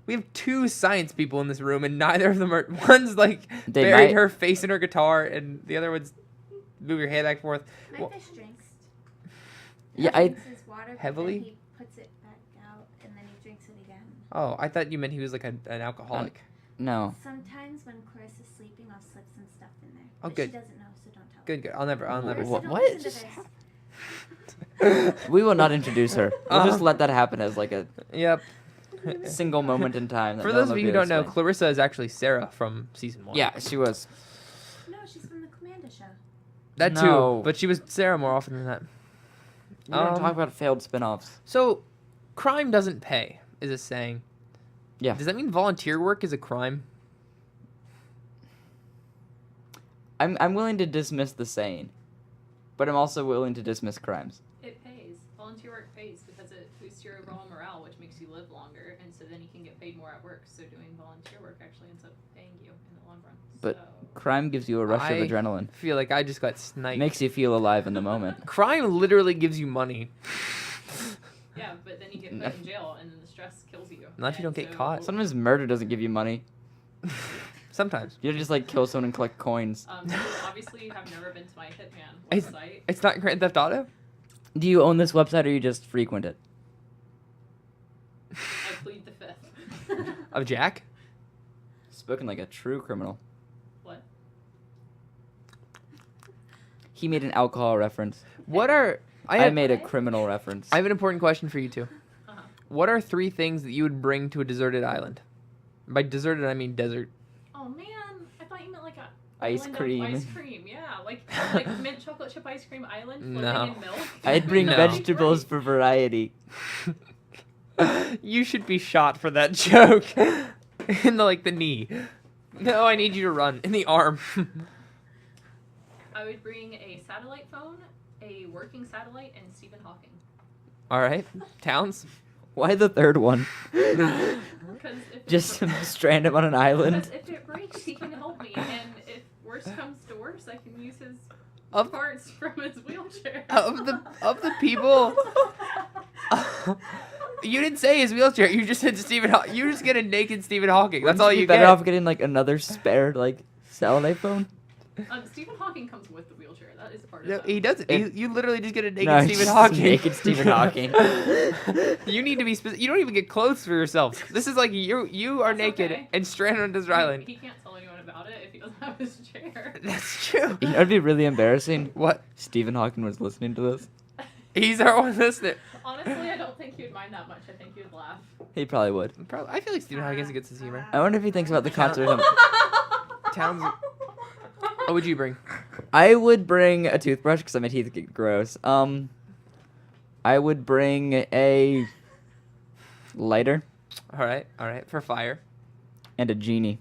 We have two science people in this room, and neither of them are. One's like They buried might- her face in her guitar, and the other one's move your head back and forth. My Well, fish drinks. Yeah, He I drinks his water, but Heavily? then he puts it back out, and then he drinks it again. oh, I thought you meant he was like an alcoholic. no. Sometimes when Clarissa's sleeping, I'll slip some stuff in there. Oh, but good. She doesn't know, so don't tell her. Good. I'll never. Clarissa, What- don't what listen to just this. We will not introduce her. We'll just let that happen as like a Yep. single moment in time. that For no those one of will you be who able don't to know, explain. Clarissa is actually Sarah from season 1. Yeah, she was. No, she's from the Commander show. That No. too. But she was Sarah more often than that. We don't Um, talk about failed spin-offs. So, crime doesn't pay, is a saying. Yeah. Does that mean volunteer work is a crime? I'm willing to dismiss the saying, but I'm also willing to dismiss crimes. It pays. Volunteer work pays because it boosts your overall morale, which makes you live longer, and so then you can get paid more at work. So doing volunteer work actually ends up paying you in the long run. But- so, Crime gives you a rush I- of adrenaline. I feel like I just got sniped. Makes you feel alive in the moment. Crime literally gives you money. yeah, but then you get put in jail, and then the stress kills you. Not if you And don't get so- caught. Sometimes murder doesn't give you money. Sometimes. You just like kill someone and collect coins. You obviously have never been to my Hitman It's- website. It's not Grand Theft Auto? Do you own this website or you just frequent it? I plead the fifth. Of Jack? Spoken like a true criminal. What? He made an alcohol reference. What are... I made a criminal reference. I have an important question for you two. Uh-huh. What are 3 things that you would bring to a deserted island? By deserted, I mean desert. Oh man, I thought you meant like a Ice island of cream. Ice cream, yeah, like mint chocolate chip ice cream island floating No. in milk. I'd bring No. vegetables for variety. You should be shot for that joke. In the knee. No, I need you to run. In the arm. I would bring a satellite phone, a working satellite, and Stephen Hawking. Alright. Towns? Why the third one? Because if Just it, strand him on an island? because if it breaks, he can help me, and if worse comes to worse, I can use his Of- parts from his wheelchair. Of the people... You didn't say his wheelchair. You just said Stephen Hawking. You just get a naked Stephen Hawking. That's Wouldn't all be you better get. off getting like another spare like satellite phone. Stephen Hawking comes with the wheelchair. That is part No, of it. he doesn't. You literally just get a naked No, Stephen just Hawking. naked Stephen Hawking. You need to be specific. You don't even get clothes for yourself. This is like you are That's naked okay. and stranded on a desert island. He can't tell anyone about it if he doesn't have his chair. That's true. You know, it'd be really embarrassing. What? Stephen Hawking was listening to this. He's our one listener. Honestly, I don't think he would mind that much. I think he would laugh. He probably would. I feel like Stephen Hawking has a good sense of humor. I wonder if he thinks about the concert. Towns. What would you bring? I would bring a toothbrush because my teeth get gross. I would bring a lighter All right. For fire. and a genie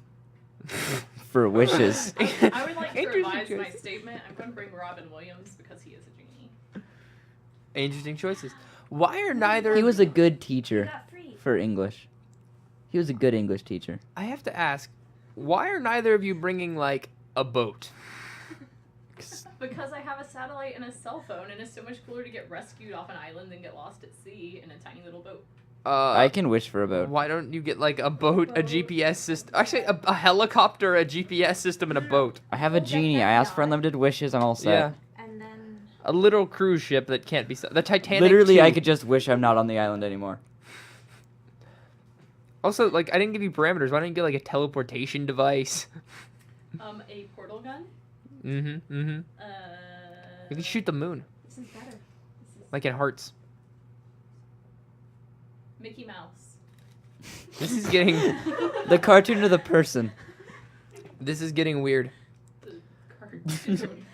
for wishes. I would like to Interesting revise my choice. statement. I'm going to bring Robin Williams because he is a genie. Interesting choices. Why are neither? He was a good You teacher got 3. for English. He was a good English teacher. I have to ask. Why are neither of you bringing like a boat? Because I have a satellite and a cell phone, and it's so much cooler to get rescued off an island than get lost at sea in a tiny little boat. I can wish for a boat. Why don't you get like a boat, a Boat. GPS system? Actually, a helicopter, a GPS system, and a boat. I have a We'll get genie. that I asked for yacht. unlimited wishes. I'm all set. Yeah, And then a little cruise ship that can't be. The Titanic. Literally, 2. I could just wish I'm not on the island anymore. Also, like, I didn't give you parameters. Why don't you get like a teleportation device? A portal gun. Mm-hmm. You can shoot the moon, this is better. This is like in Hearts. Mickey Mouse. This is getting. The cartoon or the person? This is getting weird. The cartoon.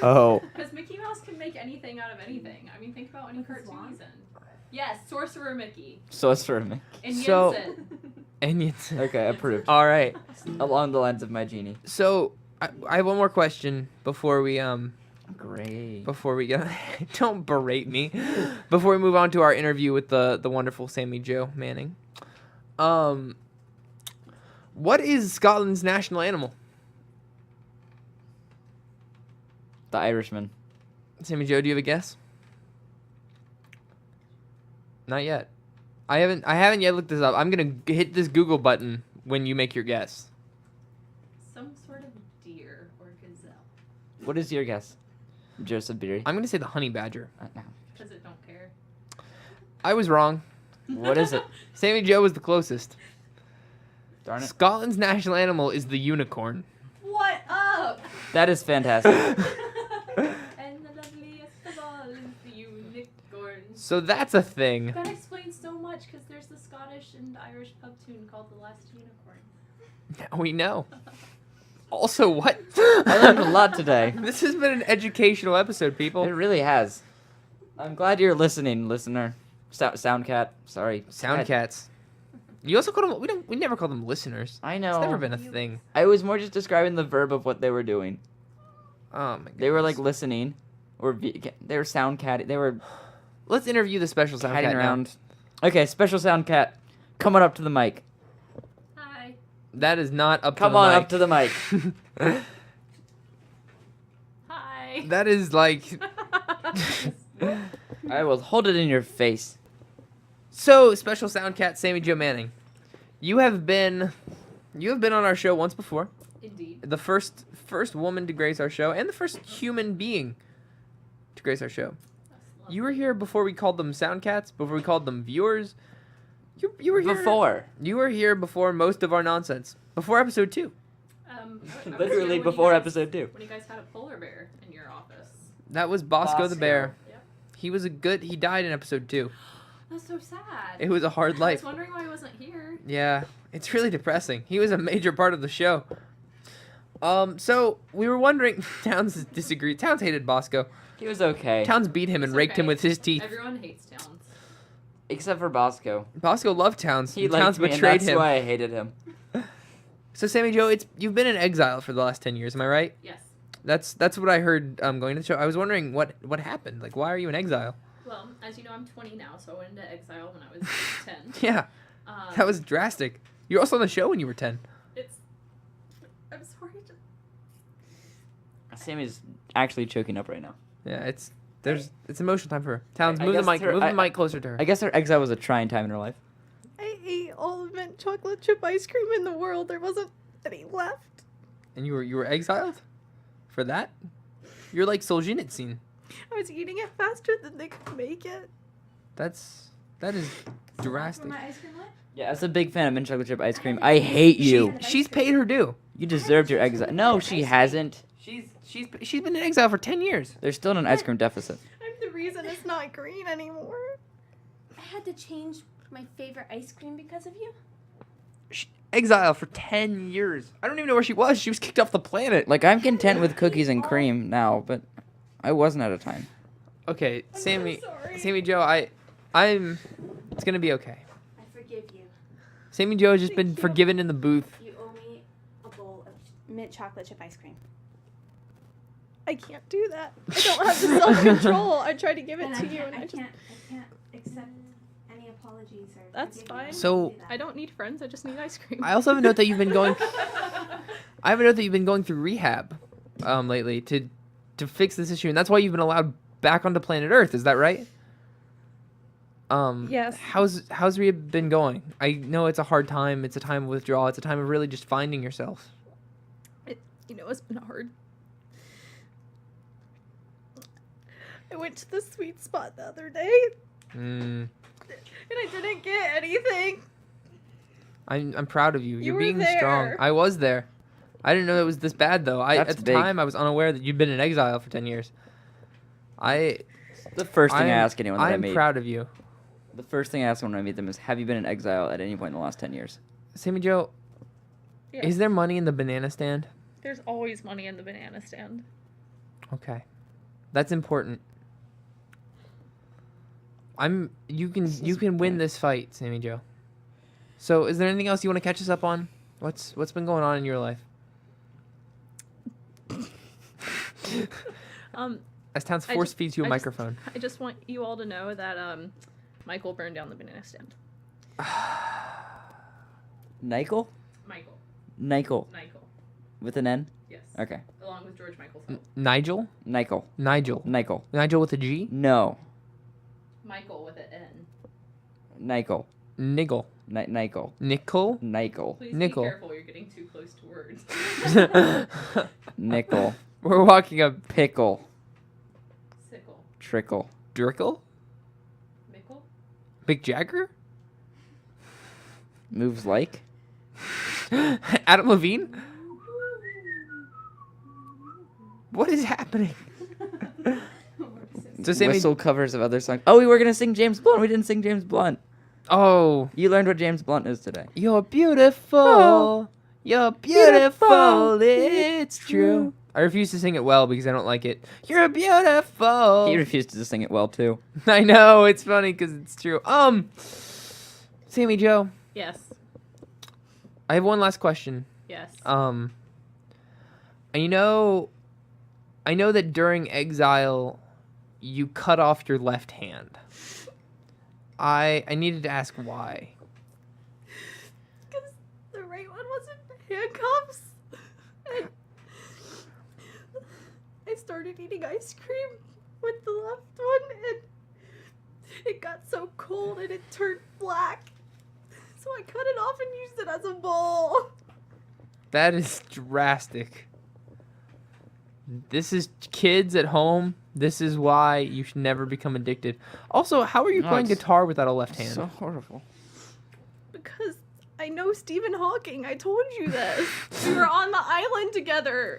Oh. Because Mickey Mouse can make anything out of anything. I mean, think about any With his cartoon wand? he's in. Yes, Sorcerer Mickey. So it's for me. And So- Jensen. And it's. Okay, approved. All right. Along the lines of my genie. So I have one more question before we Great. Before we go, don't berate me. Before we move on to our interview with the wonderful Sammie Jo Manning, what is Scotland's national animal? The Irishman. Sammie Jo, do you have a guess? Not yet. I haven't yet looked this up. I'm gonna hit this Google button when you make your guess. Some sort of deer or gazelle. What is your guess, Joseph Beery? I'm gonna say the honey badger. No. Because it don't care. I was wrong. What is it? Sammie Jo was the closest. Darn it. Scotland's national animal is the unicorn. What up? That is fantastic. And the loveliest of all is the unicorn. So that's a thing. That explains so much because there's the Scottish and Irish pub tune called The Last Unicorn. Now we know. Also, what? I learned a lot today. This has been an educational episode, It people. really has. I'm glad you're listening, listener. Soundcat. Sorry. Sound cats. You also call them. We never call them listeners. I It's know. never been a thing. I was more just describing the verb of what they were doing. Oh my god. They were like listening, or they were soundcat. They were Let's interview the special sound hiding cat now. around. Okay, special soundcat, coming up to the mic. Hi. That is not up Come to the on mic. up to the mic. Hi. That is like. I will hold it in your face. So, special sound cat Sammie Jo Manning. You have been on our show once before. Indeed. The first woman to grace our show and the first human being to grace our show. You were here before we called them sound cats, before we called them viewers. You were here Before. You were here before most of our nonsense. Before episode 2. I was here Literally when you before guys- episode 2. When you guys had a polar bear in your office. That was Bosco the Bosco. bear. Yep. He died in episode 2. That's so sad. It was a hard I life. was wondering why he wasn't here. Yeah, it's really depressing. He was a major part of the show. So we were wondering. Towns disagreed. Towns hated Bosco. He was okay. Towns beat him and It's raked him okay. with his teeth. Everyone hates Towns. Except for Bosco. Bosco loved Towns. He and liked Towns me, and betrayed that's him. why I hated him. So Sammie Jo, you've been in exile for the last 10 years. Am I right? Yes. That's what I heard going to the show. I was wondering what happened. Like, why are you in exile? Well, as you know, I'm 20 now, so I went into exile when I was 10. Yeah, Um, that was drastic. You were also on the show when you were 10. I'm sorry. Sammy's actually choking up right now. Yeah, it's emotional time for her. Towns, I move the guess mic, her- move the I- mic closer to her. I guess her exile was a trying time in her life. I ate all the mint chocolate chip ice cream in the world. There wasn't any left. And you were exiled for that? You're like Solzhenitsyn. I was eating it faster than they could make it. That is drastic. For my ice cream, what? Yeah, as a big fan of mint chocolate chip ice cream, I hate you. She's paid her due. You deserved your exile. No, she hasn't. She's been in exile for 10 years. There's still an ice cream deficit. I'm the reason it's not green anymore. I had to change my favorite ice cream because of you. Exile for 10 years. I don't even know where she was. She was kicked off the planet. Like, I'm content with cookies and cream now, but I wasn't at a time. Okay, I'm Sammie, so sorry. Sammie Jo, it's gonna be okay. I forgive you. Sammie Jo has just Thank been you. forgiven in the booth. You owe me a bowl of mint chocolate chip ice cream. I can't do that. I don't have the self-control. I tried to give it And to you, and I can't accept any apologies or. That's forgive you. fine. So- I don't need friends. I just need ice cream. I also have a note that you've been going. I have a note that you've been going through rehab, lately to fix this issue, and that's why you've been allowed back onto planet Earth. Is that right? Yes. How's rehab been going? I know it's a hard time. It's a time of withdrawal. It's a time of really just finding yourself. It's been hard. I went to the sweet spot the other day, Mm, and I didn't get anything. I'm proud of you. You You're were being strong. there. I was there. I didn't know it was this bad though. That's At the big. time I was unaware that you'd been in exile for 10 years. The first thing I ask anyone that I I'm meet. proud of you. The first thing I ask when I meet them is, have you been in exile at any point in the last 10 years? Sammie Jo, Yeah. is there money in the banana stand? There's always money in the banana stand. Okay. That's important. You can win this fight, Sammie Jo. So, is there anything else you want to catch us up on? What's been going on in your life? As Towns I force just- feeds you a I just- microphone. I just want you all to know that Michael burned down the banana stand. Nykel? Michael. Nykel. Michael. With an N? Yes. Okay. Along with George Michael Phelps. Nigel? Nykel. Nigel. Nykel. Nigel with a G? No. Michael with an N. Nykel. Niggle. Nykel. Nickel? Nykel. Please Nickel. be careful. You're getting too close to words. Nickel. We're walking up. Pickle. Sickle. Trickle. Drickle? Mickle. Big Jagger? Moves like? Adam Levine? What is happening? So Sammy. Whistle covers of other songs. Oh, we were going to sing James Blunt. We didn't sing James Blunt. Oh. You learned what James Blunt is today. You're beautiful. You're beautiful. It's true. I refuse to sing it well because I don't like it. You're beautiful. He refused to sing it well, too. I know, it's funny because it's true. Sammie Jo, Yes. I have one last question. Yes. And I know that during exile, you cut off your left hand. I needed to ask why. Because the right one was in handcuffs. And I started eating ice cream with the left one, and it got so cold and it turned black. So I cut it off and used it as a bowl. That is drastic. This is kids at home. This is why you should never become addicted. Also, how are you No, playing it's guitar without a left hand? So horrible. Because I know Stephen Hawking. I told you this. We were on the island together.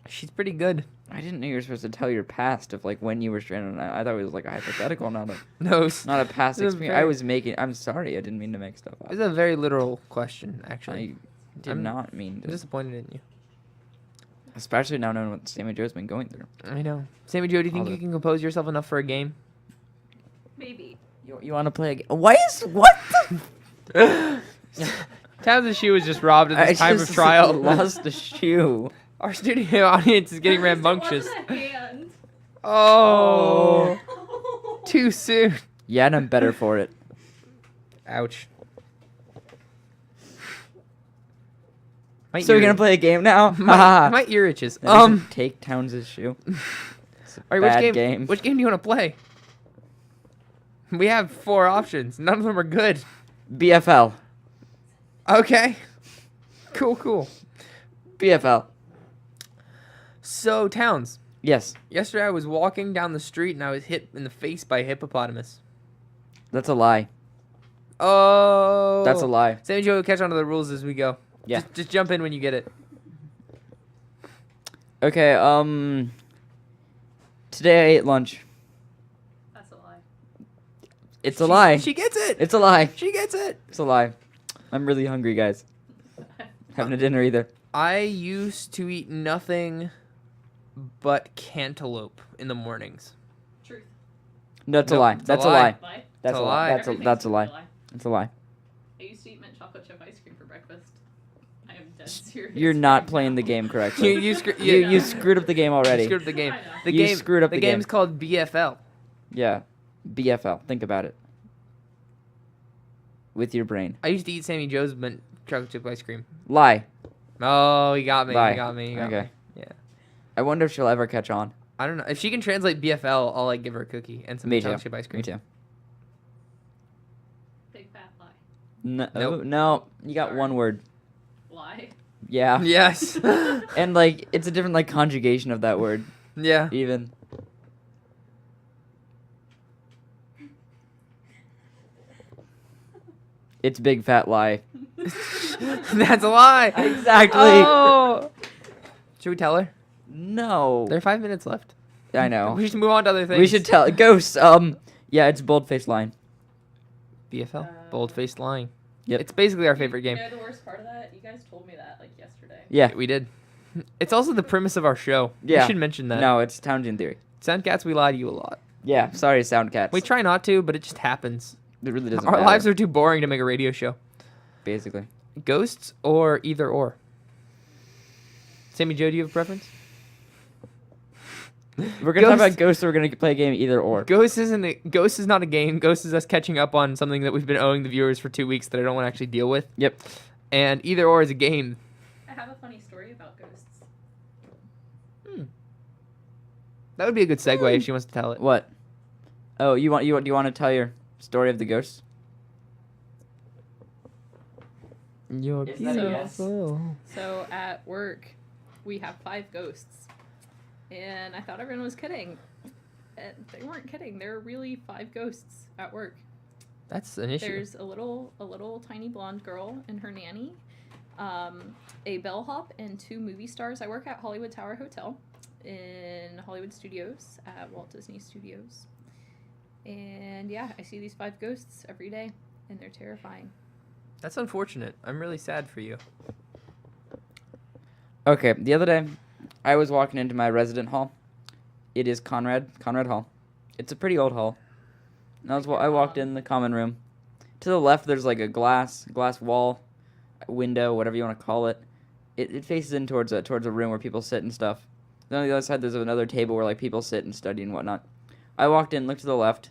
She's pretty good. I didn't know you were supposed to tell your past of like when you were stranded. I thought it was like a hypothetical, not a No, not a past This is experience. very- I was making. I'm sorry. I didn't mean to make stuff up. it's a very literal question, actually. I did I'm- not mean I'm to. disappointed in you. Especially now knowing what Sammie Jo's been going through. I know. Sammie Jo, do you think All you the- can compose yourself enough for a game? Maybe. You want to play a game? Why is what the? Towns' shoe was just robbed at this time of just trial. lost a shoe. Our studio audience is getting At least it rambunctious. wasn't a hand. Oh, too soon. Yeah, and I'm better for it. Ouch. My So we're ear- gonna play a game now? my ear itches. That doesn't take Towns' shoe. It's a All right, bad game. Which game do you want to play? We have 4 options. None of them are good. BFL. Okay. Cool. BFL. So, Towns, Yes, yesterday I was walking down the street and I was hit in the face by a hippopotamus. that's a lie. Oh. That's a lie. Sammie Jo will catch on to the rules as we go. Yeah. Just jump in when you get it. Okay, today I ate lunch. That's a lie. It's a lie. She gets it. It's a lie. She gets it. It's a lie. I'm really hungry, guys. Having a dinner either. I used to eat nothing but cantaloupe in the mornings. Truth. No, that's a Nope, lie. it's a That's a lie. lie. Lie. That's It's a a lie. lie. That's a Everything's lie. a lie. That's a lie. I used to eat mint chocolate chip ice cream for breakfast. I am dead serious. You're not right playing now. the game correctly. You You screwed up the game already. screwed up the game. I know. The You game screwed up the game. game's called BFL. Yeah. BFL. Think about it. With your brain. I used to eat Sammie Jo's mint chocolate chip ice cream. Lie. Oh, he got me. Lie. He got me. He got Okay. me. Yeah. I wonder if she'll ever catch on. I don't know. If she can translate BFL, I'll like give her a cookie and some Me too. chocolate chip ice cream. Me too. Big fat lie. No, Nope. no, you got Sorry. one word. Lie. Yeah. Yes. And like it's a different like conjugation of that word yeah. even. It's big fat lie. That's a lie. Exactly. Oh. Should we tell her? No. There are 5 minutes left. I know. We should move on to other things. We should tell Ghost. Yeah, it's bold-faced line. BFL. Bold-faced lying. Yep. It's basically our favorite game. You know the worst part of that? You guys told me that like yesterday. Yeah. We did. It's also the premise of our show. Yeah. We should mention that. No, it's Townesian theory. Soundcats, we lie to you a lot. Yeah. Sorry, Soundcats. We try not to, but it just happens. It really doesn't Our matter, lives are too boring to make a radio show. basically. Ghosts or either or? Sammie Jo, do you have a preference? We're gonna talk Ghost- about Ghost, or we're gonna play a game either or. Ghost is not a game. Ghost is us catching up on something that we've been owing the viewers for 2 weeks that I don't want to actually deal with. Yep. And either or is a game. I have a funny story about ghosts. That would be a good segue if she wants to tell it. What? Oh, do you want to tell your story of the ghost? You're Is that a yes? beautiful. So at work, we have 5 ghosts, and I thought everyone was kidding. And they weren't kidding. There are really 5 ghosts at work. That's an issue. There's a little tiny blonde girl and her nanny, a bellhop, and 2 movie stars. I work at Hollywood Tower Hotel in Hollywood Studios at Walt Disney Studios. And yeah, I see these 5 ghosts every day, and they're terrifying. That's unfortunate. I'm really sad for you. Okay, the other day, I was walking into my resident hall. It is Conrad Hall. It's a pretty old hall. And I walked in the common room. To the left, there's like a glass wall, window, whatever you want to call it. It faces in towards a room where people sit and stuff. Then on the other side, there's another table where like people sit and study and whatnot. I walked in, looked to the left.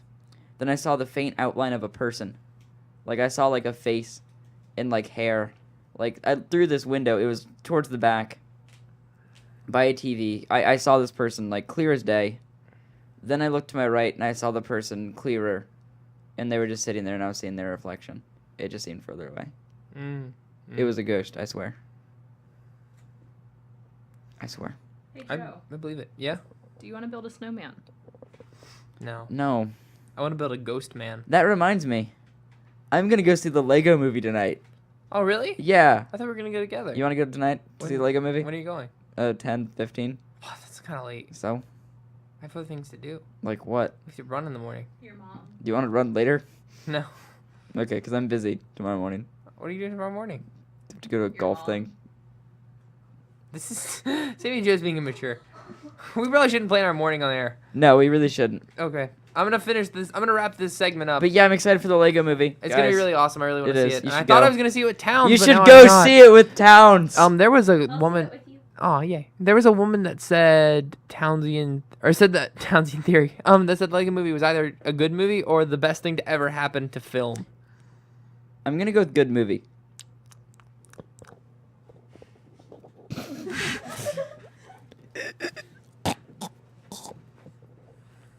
Then I saw the faint outline of a person. Like I saw like a face and like hair. Like through this window, it was towards the back. By a TV, I saw this person like clear as day. Then I looked to my right and I saw the person clearer, and they were just sitting there and I was seeing their reflection. It just seemed further away. It was a ghost, I swear. I swear. Hey I Joe, believe it. Yeah? do you want to build a snowman? No. No. I want to build a ghost man. That reminds me. I'm gonna go see the Lego movie tonight. Oh, really? Yeah. I thought we were going to go together. You wanna go tonight to see the Lego movie? When are you going? 10, 15. Oh, that's kind of late. So, I have other things to do. like what? We have to run in the morning. Your mom. Do you want to run later? No. Okay, because I'm busy tomorrow morning. What are you doing tomorrow morning? I have to go to a Your golf mom. thing. This is Sammie Jo's being immature. We probably shouldn't plan our morning on air. No, we really shouldn't. Okay. I'm going to finish this. I'm going to wrap this segment up. But yeah, I'm excited for the Lego movie. It's going to be guys. really awesome. I really want It to is. see it. You And I should thought go. I was going to see it with Towns. You but should now go I'm not. see it with Towns. There was a I'll woman. sit with you. Oh, yeah. There was a woman that said Townesian, or said that Townesian theory, that said Lego movie was either a good movie or the best thing to ever happen to film. I'm gonna go with good movie.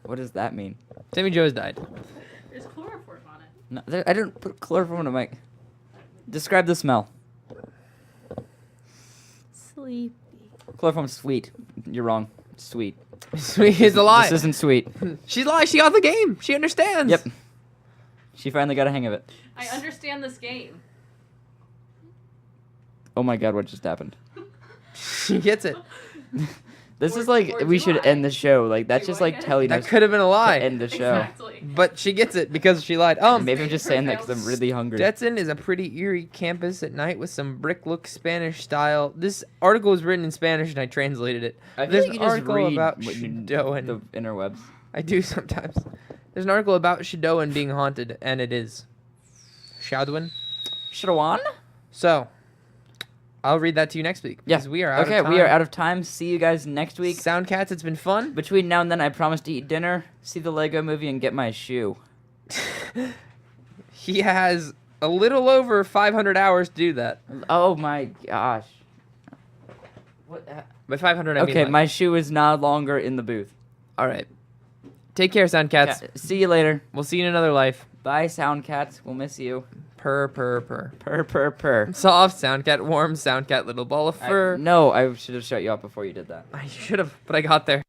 What does that mean? Sammie Jo has died. There's chloroform on it. No, I didn't put chloroform on my. Describe the smell. Sleepy. Chloroform's sweet. You're wrong. It's sweet. Sweet is a lie. This isn't sweet. She's lying. She got the game. She understands. Yep. She finally got a hang of it. I understand this game. Oh my god, what just happened? She gets it. This Or- is like or we do should I? end the show. Like that's Do just I like get it? telling That us could have been a to lie. end the show. Exactly. But she gets it because she lied. Maybe I'm just saying that because I'm really hungry. Stetson is a pretty eerie campus at night with some brick look Spanish style. This article was written in Spanish and I translated it. I feel There's like an you just article read about what you- Shadoan. the interwebs. I do sometimes. There's an article about Shadoan being haunted, and it is. Shadoan? Shadawan? So, I'll read that to you next week. Yeah. Because we are out Okay, of time. we are out of time. See you guys next week. Soundcats, it's been fun. Between now and then, I promise to eat dinner, see the Lego movie, and get my shoe. He has a little over 500 hours to do that. Oh my gosh. What? By 500, I mean Okay, like- my shoe is no longer in the booth. All right. Take care, Soundcats. Yeah, see you later. We'll see you in another life. Bye, Soundcats. We'll miss you. Purr. Purr. Soft Soundcat, warm Soundcat, little ball of fur. No, I should have shut you off before you did that. I should have, but I got there.